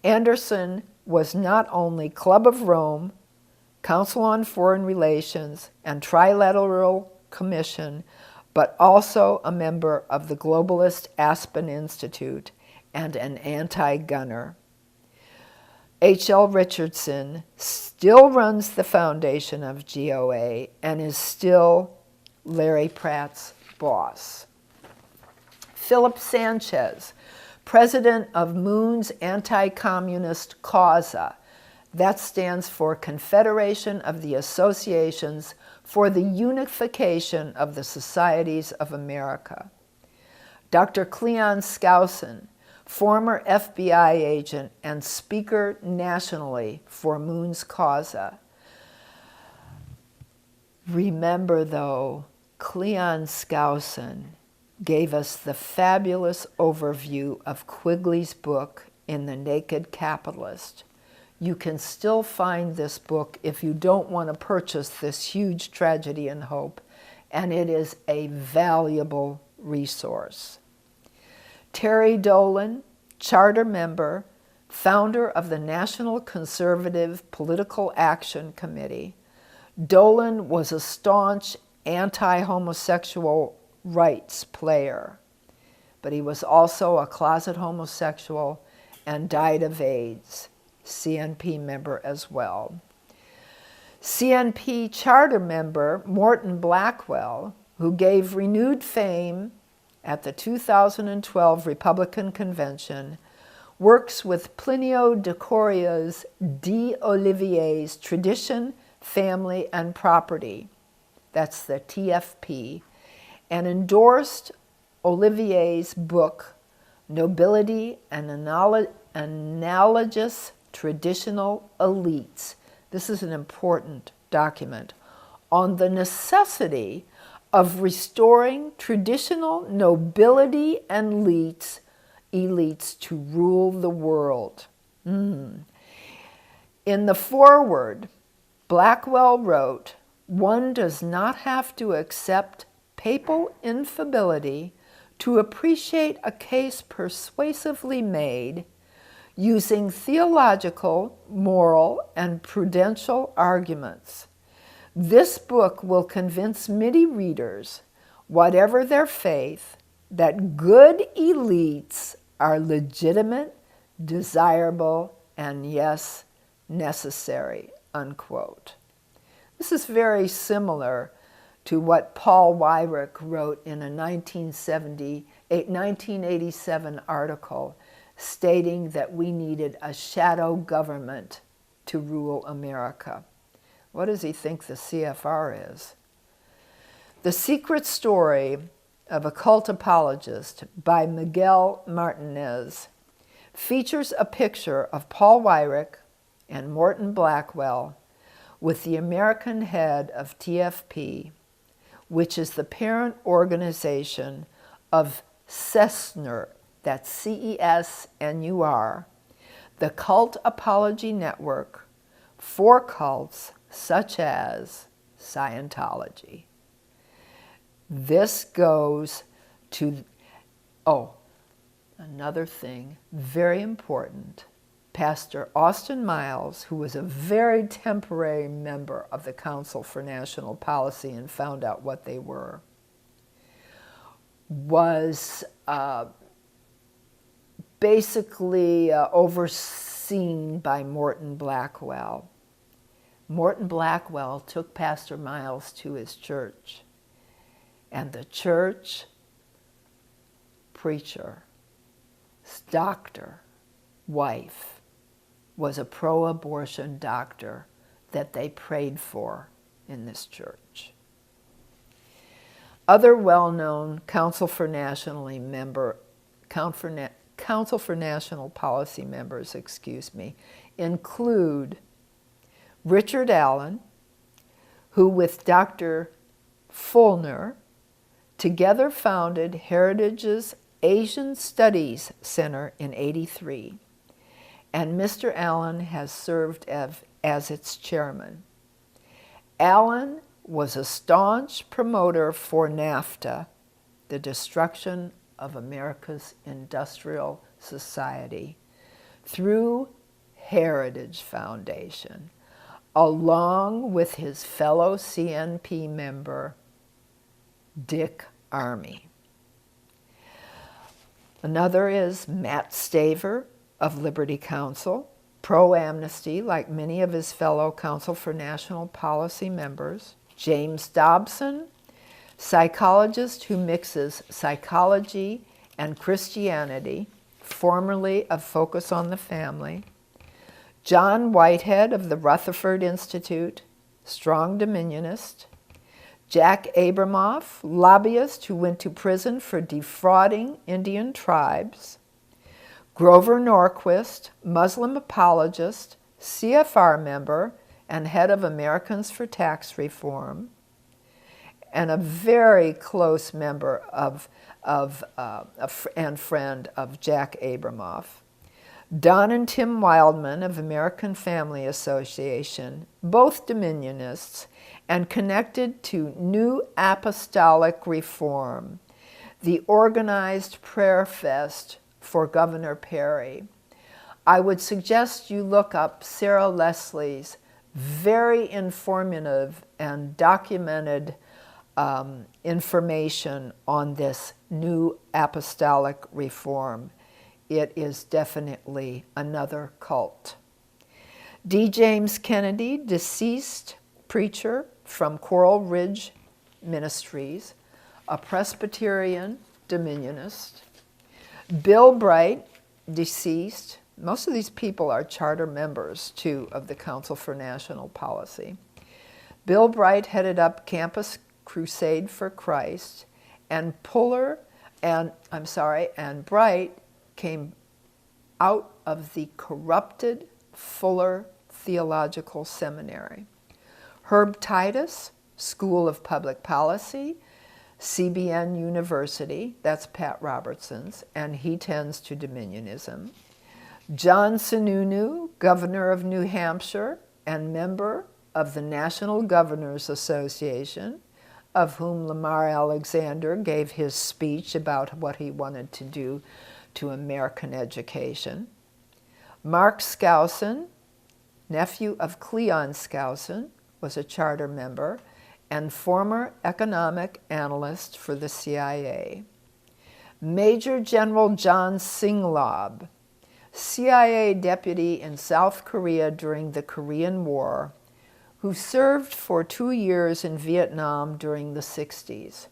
[SPEAKER 1] Anderson was not only Club of Rome, Council on Foreign Relations, and Trilateral Commission, but also a member of the globalist Aspen Institute and an anti-gunner. H.L. Richardson still runs the foundation of GOA and is still Larry Pratt's boss. Philip Sanchez, president of Moon's anti-communist CAUSA. That stands for Confederation of the Associations for the Unification of the Societies of America. Dr. Cleon Skousen, former FBI agent and speaker nationally for Moon's CAUSA. Remember, though, Cleon Skousen gave us the fabulous overview of Quigley's book in The Naked Capitalist. You can still find this book if you don't want to purchase this huge tragedy and hope, and it is a valuable resource. Terry Dolan, charter member, founder of the National Conservative Political Action Committee. Dolan was a staunch anti-homosexual rights player, but he was also a closet homosexual and died of AIDS. CNP member as well. CNP charter member Morton Blackwell, who gave renewed fame at the 2012 Republican Convention, works with Plinio de Coria's d'Olivier's Tradition, Family, and Property, that's the TFP, and endorsed Olivier's book, Nobility and Analogous Traditional Elites. This is an important document on the necessity of restoring traditional nobility and elites to rule the world. In the foreword, Blackwell wrote, "One does not have to accept papal infallibility to appreciate a case persuasively made using theological, moral, and prudential arguments. This book will convince many readers, whatever their faith, that good elites are legitimate, desirable, and yes, necessary," unquote. This is very similar to what Paul Wyrick wrote in a 1987 article stating that we needed a shadow government to rule America. What does he think the CFR is? The Secret Story of a Cult Apologist by Miguel Martinez features a picture of Paul Wyrick and Morton Blackwell with the American head of TFP, which is the parent organization of CESNUR, that's CESNUR, the Cult Apology Network for cults such as Scientology. This goes to, Another thing, very important, Pastor Austin Miles, who was a very temporary member of the Council for National Policy and found out what they were, was basically overseen by Morton Blackwell. Morton Blackwell took Pastor Miles to his church, and the church preacher, doctor, wife, was a pro-abortion doctor that they prayed for in this church. Other well-known Council for National Policy members, include Richard Allen, who with Dr. Fulner together founded Heritage's Asian Studies Center in '83, and Mr. Allen has served as its chairman. Allen was a staunch promoter for NAFTA, the destruction of America's industrial society, through Heritage Foundation, along with his fellow CNP member, Dick Armey. Another is Matt Staver of Liberty Counsel, pro-amnesty like many of his fellow Council for National Policy members. James Dobson, psychologist who mixes psychology and Christianity, formerly of Focus on the Family. John Whitehead of the Rutherford Institute, strong Dominionist. Jack Abramoff, lobbyist who went to prison for defrauding Indian tribes. Grover Norquist, Muslim apologist, CFR member, and head of Americans for Tax Reform, and a very close member and friend of Jack Abramoff. Don and Tim Wildman of American Family Association, both Dominionists, and connected to New Apostolic Reform, the organized prayer fest for Governor Perry. I would suggest you look up Sarah Leslie's very informative and documented information on this New Apostolic Reform. It is definitely another cult. D. James Kennedy, deceased preacher from Coral Ridge Ministries, a Presbyterian Dominionist. Bill Bright, deceased. Most of these people are charter members, too, of the Council for National Policy. Bill Bright headed up Campus Crusade for Christ, and Bright came out of the corrupted Fuller Theological Seminary. Herb Titus, School of Public Policy, CBN University, that's Pat Robertson's, and he tends to Dominionism. John Sununu, Governor of New Hampshire and member of the National Governors Association, of whom Lamar Alexander gave his speech about what he wanted to do to American education. Mark Skousen, nephew of Cleon Skousen, was a charter member and former economic analyst for the CIA. Major General John Singlaub, CIA deputy in South Korea during the Korean War, who served for 2 years in Vietnam during the 60s.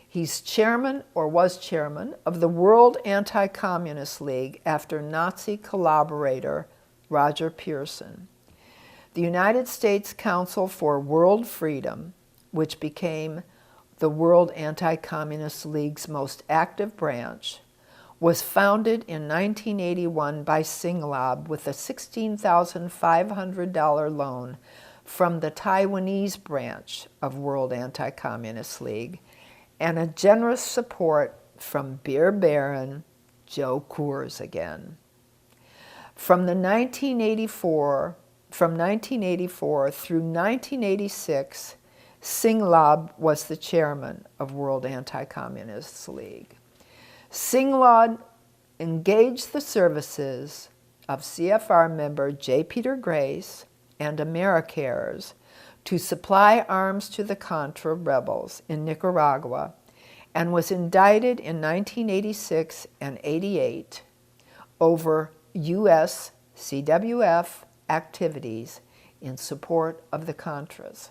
[SPEAKER 1] He's chairman, or was chairman, of the World Anti-Communist League after Nazi collaborator Roger Pearson. The United States Council for World Freedom, which became the World Anti-Communist League's most active branch, was founded in 1981 by Singlaub with a $16,500 loan from the Taiwanese branch of World Anti-Communist League and a generous support from beer baron Joe Coors again. From 1984 through 1986, Singlaub was the chairman of World Anti-Communist League. Singlaub engaged the services of CFR member J. Peter Grace and Americares to supply arms to the Contra rebels in Nicaragua, and was indicted in 1986 and 88 over U.S. CWF activities in support of the Contras.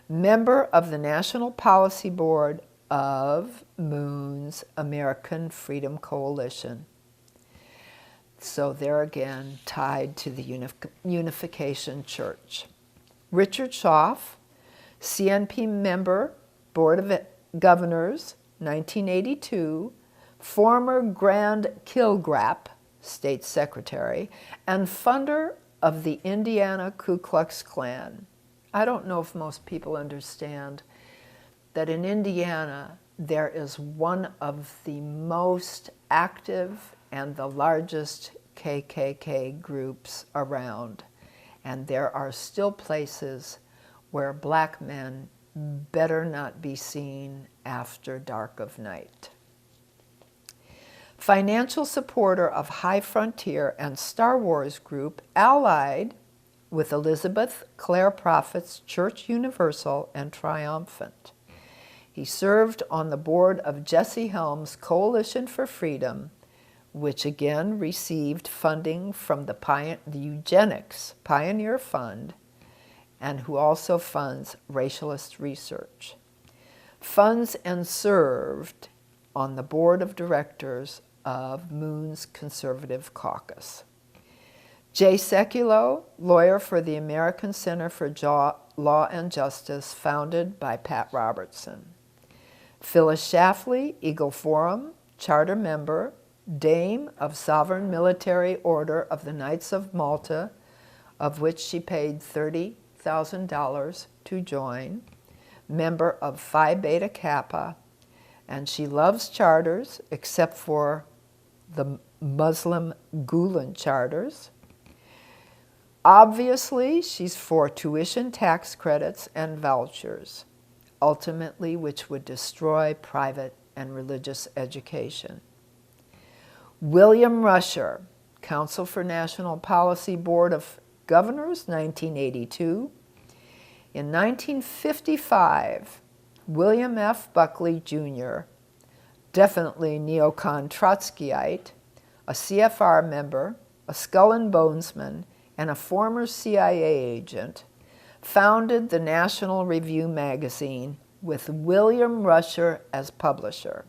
[SPEAKER 1] Member of the National Policy Board of Moon's American Freedom Coalition. So there again, tied to the Unification Church. Richard Schaaf, CNP member, Board of Governors, 1982, former Grand Kilgrap State Secretary, and funder of the Indiana Ku Klux Klan. I don't know if most people understand that in Indiana there is one of the most active and the largest KKK groups around, and there are still places where black men better not be seen after dark of night. Financial supporter of High Frontier and Star Wars Group, allied with Elizabeth Clare Prophet's Church Universal and Triumphant. He served on the board of Jesse Helms' Coalition for Freedom, which again received funding from the Eugenics Pioneer Fund, and who also funds racialist research. Funds and served on the board of directors of Moon's Conservative Caucus. Jay Sekulow, lawyer for the American Center for Law and Justice, founded by Pat Robertson. Phyllis Schlafly, Eagle Forum, charter member, Dame of Sovereign Military Order of the Knights of Malta, of which she paid $30,000 to join, member of Phi Beta Kappa, and she loves charters except for the Muslim Gulen charters. Obviously, she's for tuition tax credits and vouchers, ultimately which would destroy private and religious education. William Rusher, Council for National Policy Board of Governors, 1982. In 1955, William F. Buckley, Jr., definitely neocon Trotskyite, a CFR member, a Skull and Bonesman, and a former CIA agent, founded the National Review magazine with William Rusher as publisher.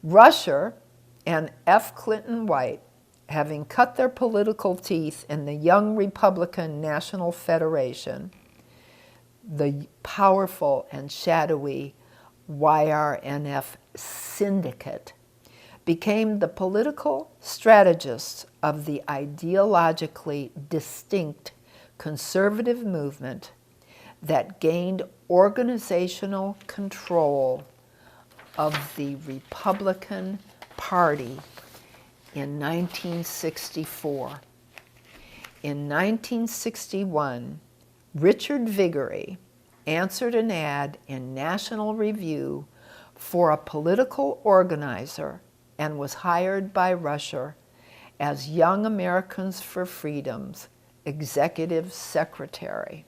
[SPEAKER 1] Rusher and F. Clinton White, having cut their political teeth in the Young Republican National Federation, the powerful and shadowy YRNF syndicate, became the political strategists of the ideologically distinct conservative movement that gained organizational control of the Republican Party in 1964. In 1961, Richard Viguerie answered an ad in National Review for a political organizer and was hired by Rusher as Young Americans for Freedom's executive secretary.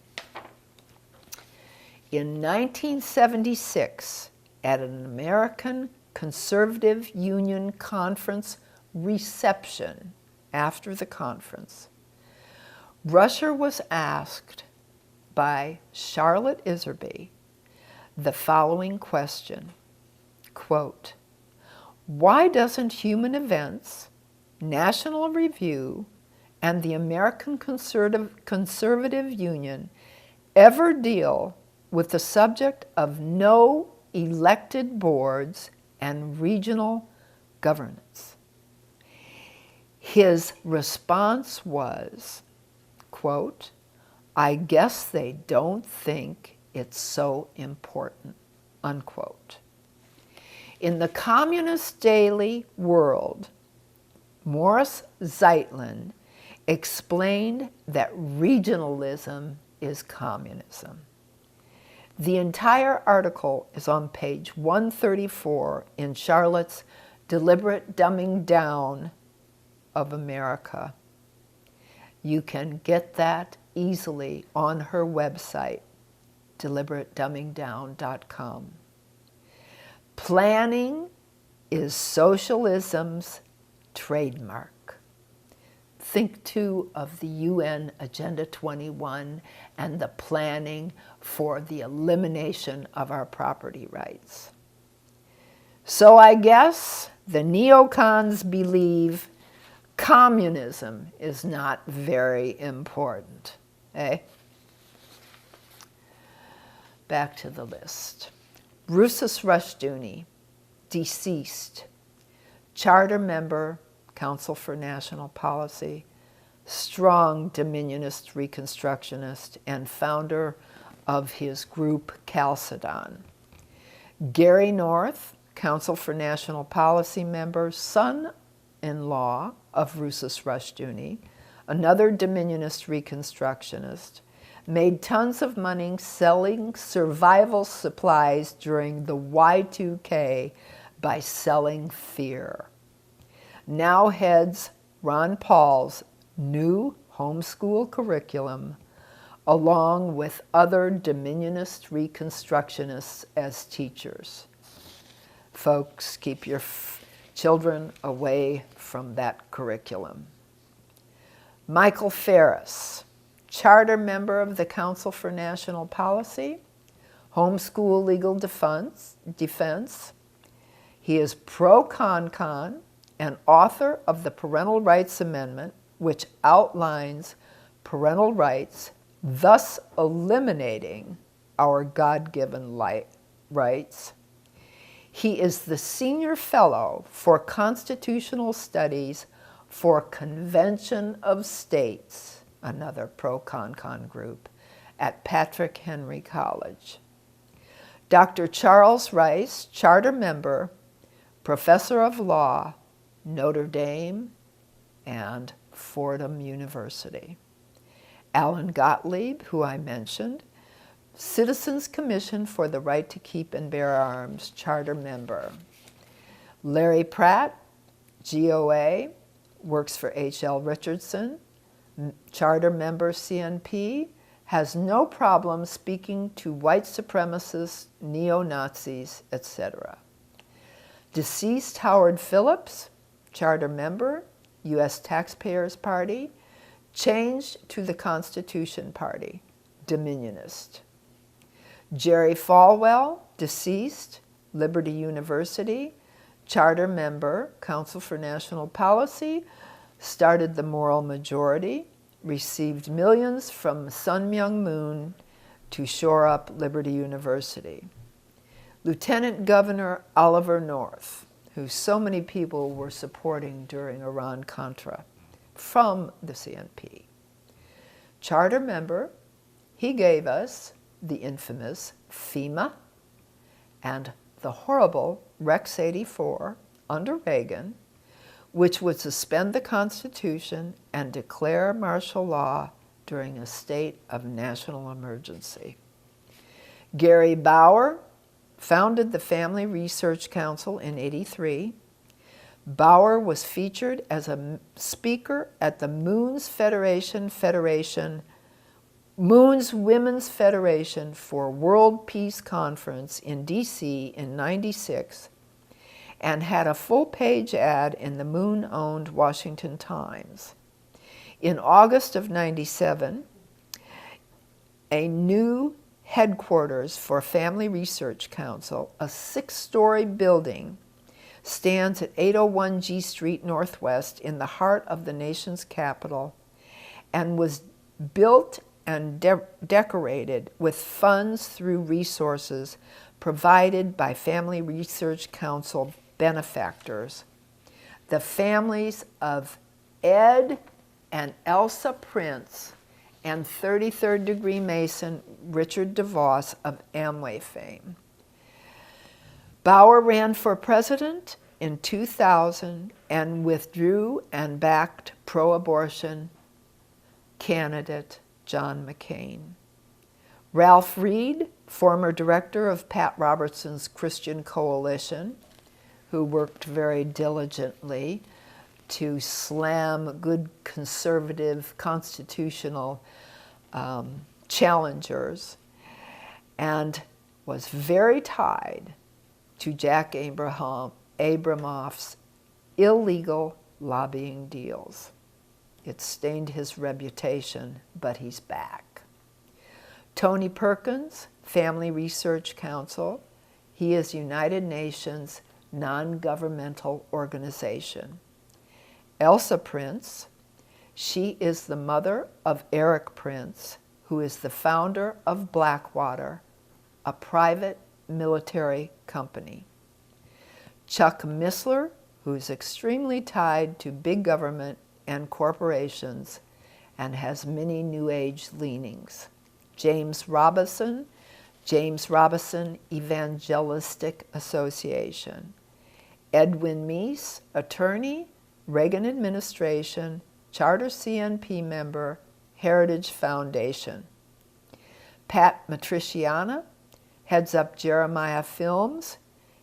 [SPEAKER 1] In 1976, at an American Conservative Union Conference reception after the conference, Rusher was asked by Charlotte Iserby the following question, quote, "Why doesn't Human Events, National Review, and the American Conservative Union ever deal with the subject of no elected boards and regional governance?" His response was, quote, "I guess they don't think it's so important," unquote. In the Communist Daily World, Morris Zeitlin explained that regionalism is communism. The entire article is on page 134 in Charlotte's Deliberate Dumbing Down of America. You can get that easily on her website, deliberatedumbingdown.com. Planning is socialism's trademark. Think too of the UN Agenda 21 and the planning for the elimination of our property rights. So I guess the neocons believe communism is not very important, eh? Back to the list. Rousas Rushdoony, deceased, charter member, Council for National Policy, strong Dominionist Reconstructionist, and founder of his group Chalcedon. Gary North, Council for National Policy member, son-in-law of Rousas Rushdoony, another Dominionist Reconstructionist, made tons of money selling survival supplies during the Y2K by selling fear. Now heads Ron Paul's new homeschool curriculum, along with other Dominionist Reconstructionists as teachers. Folks, keep your children away from that curriculum. Michael Ferris, charter member of the Council for National Policy, homeschool legal defense. He is pro-con-con and author of the Parental Rights Amendment, which outlines parental rights, thus eliminating our God-given rights. He is the Senior Fellow for Constitutional Studies for Convention of States, another pro-con-con group, at Patrick Henry College. Dr. Charles Rice, charter member, professor of law, Notre Dame and Fordham University. Alan Gottlieb, who I mentioned, Citizens Commission for the Right to Keep and Bear Arms, charter member. Larry Pratt, GOA, works for H.L. Richardson, charter member CNP, has no problem speaking to white supremacists, neo-Nazis, etc. Deceased Howard Phillips, charter member, U.S. Taxpayers Party, changed to the Constitution Party, Dominionist. Jerry Falwell, deceased, Liberty University, charter member, Council for National Policy, started the Moral Majority, received millions from Sun Myung Moon to shore up Liberty University. Lieutenant Governor Oliver North, who so many people were supporting during Iran-Contra, from the CNP. Charter member, he gave us the infamous FEMA and the horrible Rex 84 under Reagan, which would suspend the Constitution and declare martial law during a state of national emergency. Gary Bauer founded the Family Research Council in '83. Bauer was featured as a speaker at the Moons Women's Federation for World Peace Conference in D.C. in '96 and had a full-page ad in the Moon-owned Washington Times. In August of '97, a new headquarters for Family Research Council, a 6-story building, stands at 801 G Street Northwest in the heart of the nation's capital and was built and decorated with funds through resources provided by Family Research Council benefactors, the families of Ed and Elsa Prince and 33rd degree Mason Richard DeVos of Amway fame. Bauer ran for president in 2000 and withdrew and backed pro-abortion candidate John McCain. Ralph Reed, former director of Pat Robertson's Christian Coalition, who worked very diligently to slam good conservative constitutional challengers, and was very tied to Jack Abramoff's illegal lobbying deals. It stained his reputation, but he's back. Tony Perkins, Family Research Council. He is United Nations non-governmental organization. Elsa Prince, she is the mother of Eric Prince, who is the founder of Blackwater, a private military company. Chuck Missler, who is extremely tied to big government and corporations and has many New Age leanings. James Robertson Evangelistic Association. Edwin Meese, attorney, Reagan administration, Charter CNP member, Heritage Foundation. Pat Matriciana heads up Jeremiah Films.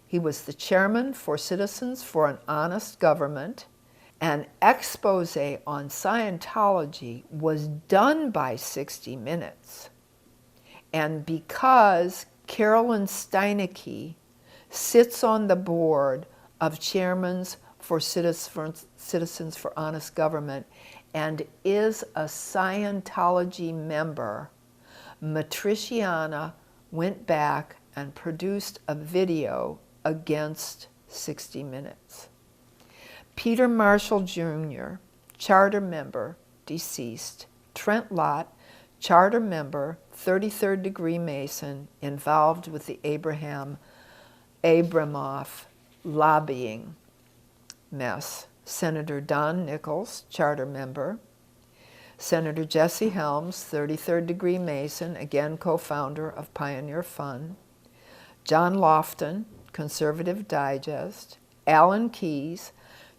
[SPEAKER 1] He was the chairman for Citizens for an Honest Government. An expose on Scientology was done by 60 Minutes. And because Carolyn Steinecke sits on the board of Chairmen for Citizens for Honest Government and is a Scientology member, Matriciana went back and produced a video against 60 Minutes. Peter Marshall Jr., charter member, deceased. Trent Lott, charter member, 33rd degree Mason, involved with the Abramoff lobbying mess. Senator Don Nichols, charter member. Senator Jesse Helms, 33rd degree Mason, again co-founder of Pioneer Fund. John Lofton, Conservative Digest. Alan Keyes,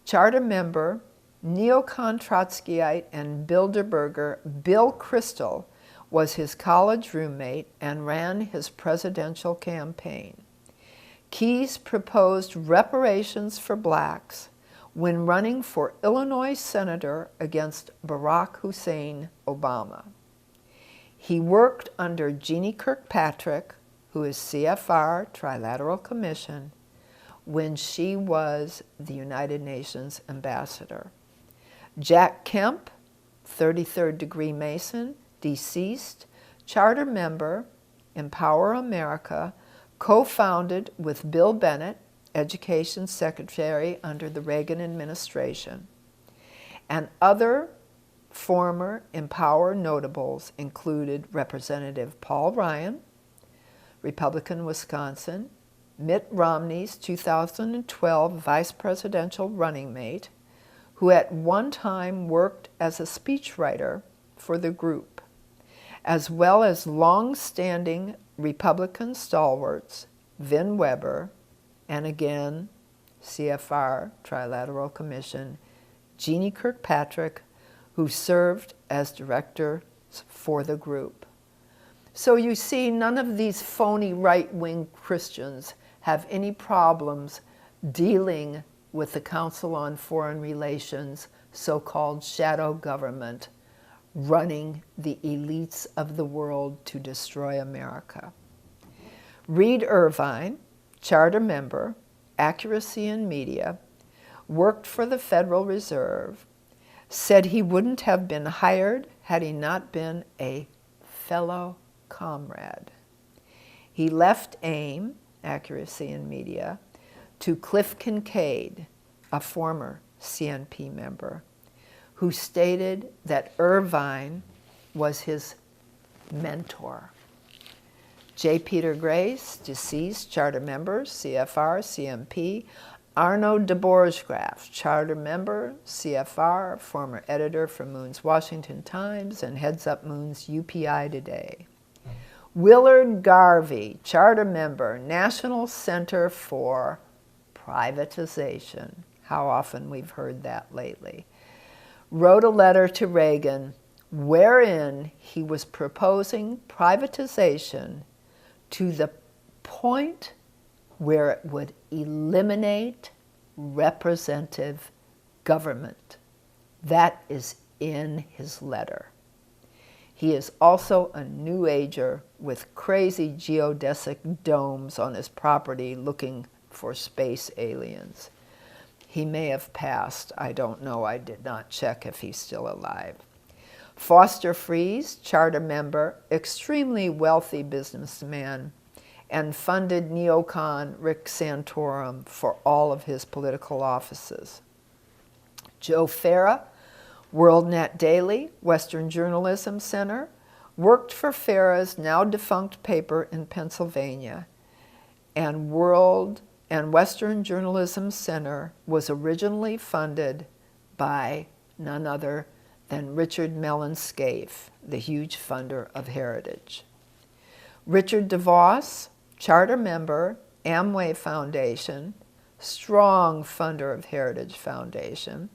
[SPEAKER 1] charter member, neocon Trotskyite and Bilderberger. Bill Kristol was his college roommate and ran his presidential campaign. Keyes proposed reparations for blacks when running for Illinois senator against Barack Hussein Obama. He worked under Jeannie Kirkpatrick, who is CFR, Trilateral Commission, when she was the United Nations ambassador. Jack Kemp, 33rd degree Mason, deceased, charter member, Empower America, co-founded with Bill Bennett, Education Secretary under the Reagan administration. And other former Empower notables included Representative Paul Ryan, Republican Wisconsin, Mitt Romney's 2012 vice presidential running mate, who at one time worked as a speechwriter for the group, as well as long-standing Republican stalwarts, Vin Weber, and again, CFR, Trilateral Commission, Jeannie Kirkpatrick, who served as director for the group. So you see, none of these phony right-wing Christians have any problems dealing with the Council on Foreign Relations, so-called shadow government, running the elites of the world to destroy America. Reed Irvine, charter member, Accuracy in Media, worked for the Federal Reserve, said he wouldn't have been hired had he not been a fellow comrade. He left AIM, Accuracy in Media, to Cliff Kincaid, a former CNP member, who stated that Irvine was his mentor. J. Peter Grace, deceased, charter member, CFR, CMP. Arno de Borchgraf, charter member, CFR, former editor for Moon's Washington Times and heads up Moon's UPI Today. Willard Garvey, charter member, National Center for Privatization. How often we've heard that lately. Wrote a letter to Reagan wherein he was proposing privatization to the point where it would eliminate representative government. That is in his letter. He is also a New Ager with crazy geodesic domes on his property looking for space aliens. He may have passed. I don't know. I did not check if he's still alive. Foster Friess, charter member, extremely wealthy businessman, and funded neocon Rick Santorum for all of his political offices. Joe Farah, WorldNet Daily, Western Journalism Center, worked for Farah's now defunct paper in Pennsylvania, and Western Journalism Center was originally funded by none other than Richard Mellon Scaife, the huge funder of Heritage. Richard DeVos, charter member, Amway Foundation, strong funder of Heritage Foundation,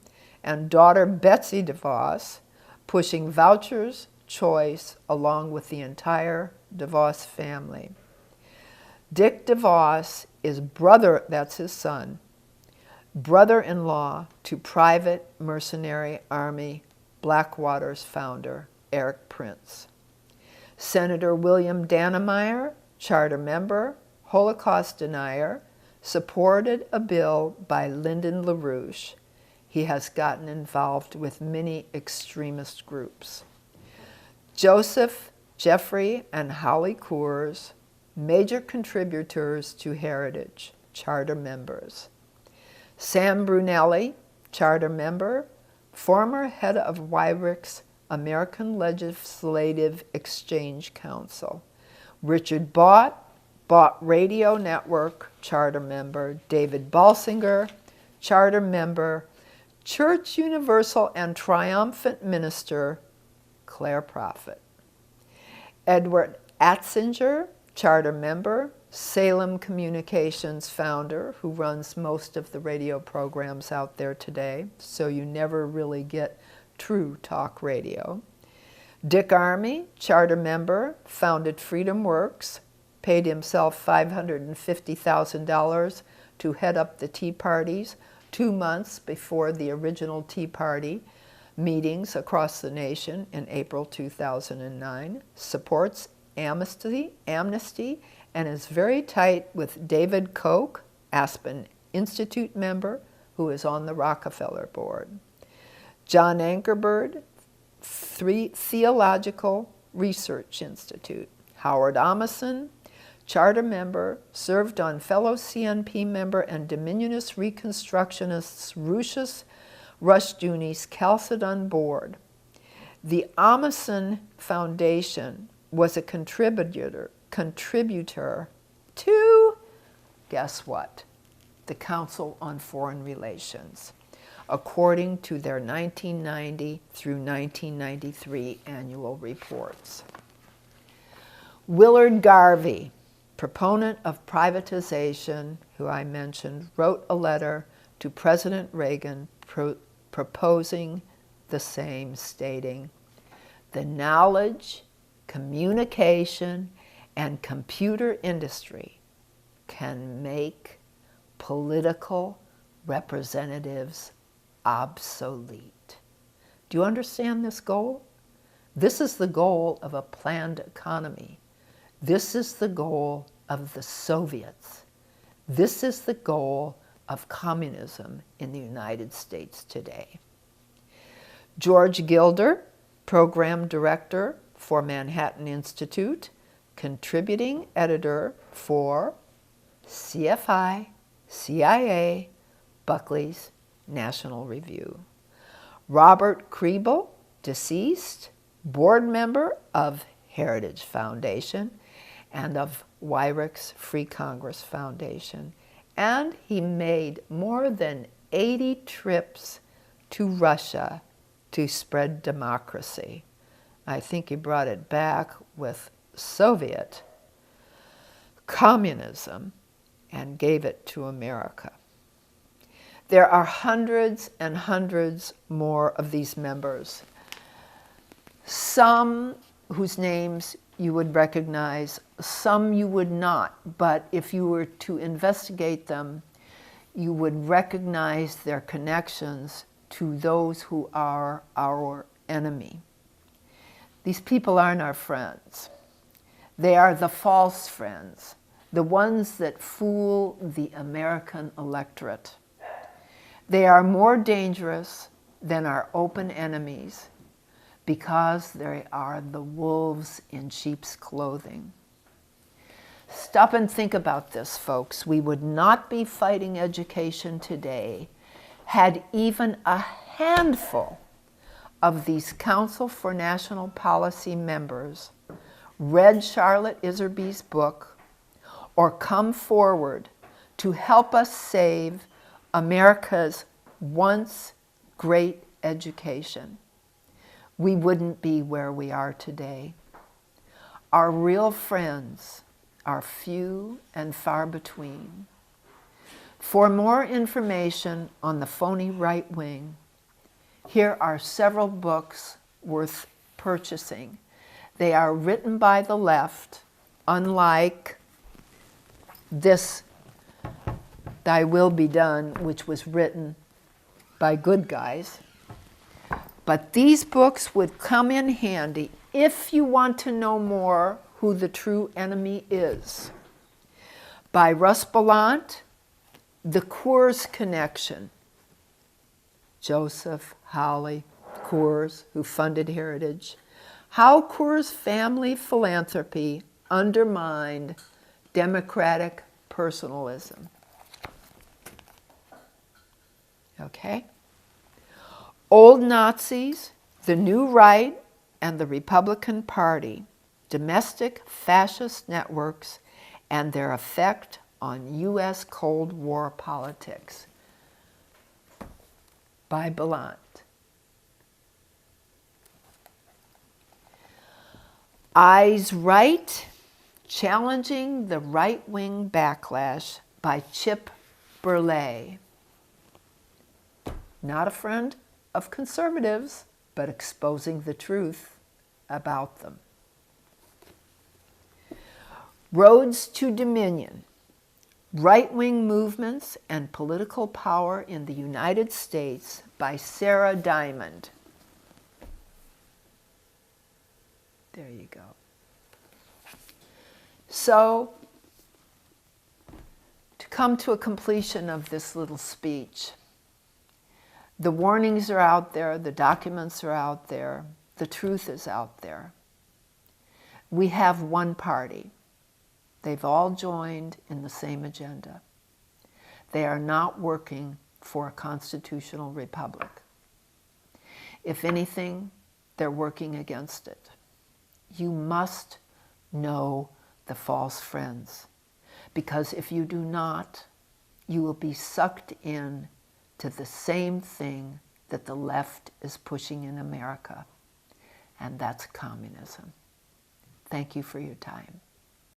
[SPEAKER 1] and daughter Betsy DeVos, pushing vouchers, choice, along with the entire DeVos family. Dick DeVos is brother, that's his son, brother-in-law to Private Mercenary Army Blackwater's founder, Eric Prince. Senator William Dannemeyer, charter member, Holocaust denier, supported a bill by Lyndon LaRouche. He has gotten involved with many extremist groups. Joseph, Jeffrey, and Holly Coors, major contributors to Heritage, charter members. Sam Brunelli, charter member, former head of Wyrick's American Legislative Exchange Council. Richard Bott Radio Network, charter member. David Balsinger, charter member. Church Universal and Triumphant minister, Claire Prophet. Edward Atzinger, charter member, Salem Communications founder, who runs most of the radio programs out there today, so you never really get true talk radio. Dick Armey, charter member, founded Freedom Works, paid himself $550,000 to head up the Tea Parties 2 months before the original Tea Party meetings across the nation in April 2009, supports amnesty, and is very tight with David Koch, Aspen Institute member, who is on the Rockefeller board. John Ankerbird, Theological Research Institute. Howard Amason, charter member, served on fellow CNP member and Dominionist Reconstructionists Ruchus Rushdoony's Chalcedon board. The Amason Foundation was a contributor to, guess what, the Council on Foreign Relations, according to their 1990 through 1993 annual reports. Willard Garvey, proponent of privatization, who I mentioned, wrote a letter to President Reagan proposing the same, stating, "The knowledge, communication, and computer industry can make political representatives obsolete." Do you understand this goal? This is the goal of a planned economy. This is the goal of the Soviets. This is the goal of communism in the United States today. George Gilder, program director for Manhattan Institute, contributing editor for CFI, CIA, Buckley's National Review. Robert Kriebel, deceased, board member of Heritage Foundation and of Wyrick's Free Congress Foundation, and he made more than 80 trips to Russia to spread democracy. I think he brought it back with Soviet communism and gave it to America. There are hundreds and hundreds more of these members, some whose names you would recognize, some you would not, but if you were to investigate them, you would recognize their connections to those who are our enemy. These people aren't our friends. They are the false friends, the ones that fool the American electorate. They are more dangerous than our open enemies because they are the wolves in sheep's clothing. Stop and think about this, folks. We would not be fighting education today had even a handful of these Council for National Policy members read Charlotte Iserbyt's book or come forward to help us save America's once great education. We wouldn't be where we are today. Our real friends are few and far between. For more information on the phony right wing, here are several books worth purchasing. They are written by the left, unlike this Thy Will Be Done, which was written by good guys. But these books would come in handy if you want to know more who the true enemy is. By Russ Ballant, The Coors Connection. Joseph Hawley Coors, who funded Heritage. How Coors family philanthropy undermined democratic personalism. Okay? Old Nazis, the New Right, and the Republican Party, domestic fascist networks, and their effect on U.S. Cold War politics. By Ballant. Eyes Right, Challenging the Right-Wing Backlash by Chip Burley. Not a friend of conservatives, but exposing the truth about them. Roads to Dominion, Right-Wing Movements and Political Power in the United States by Sarah Diamond. There you go. So, to come to a completion of this little speech, the warnings are out there, the documents are out there, the truth is out there. We have one party. They've all joined in the same agenda. They are not working for a constitutional republic. If anything, they're working against it. You must know the false friends, because if you do not, you will be sucked in to the same thing that the left is pushing in America, and that's communism. Thank you for your time.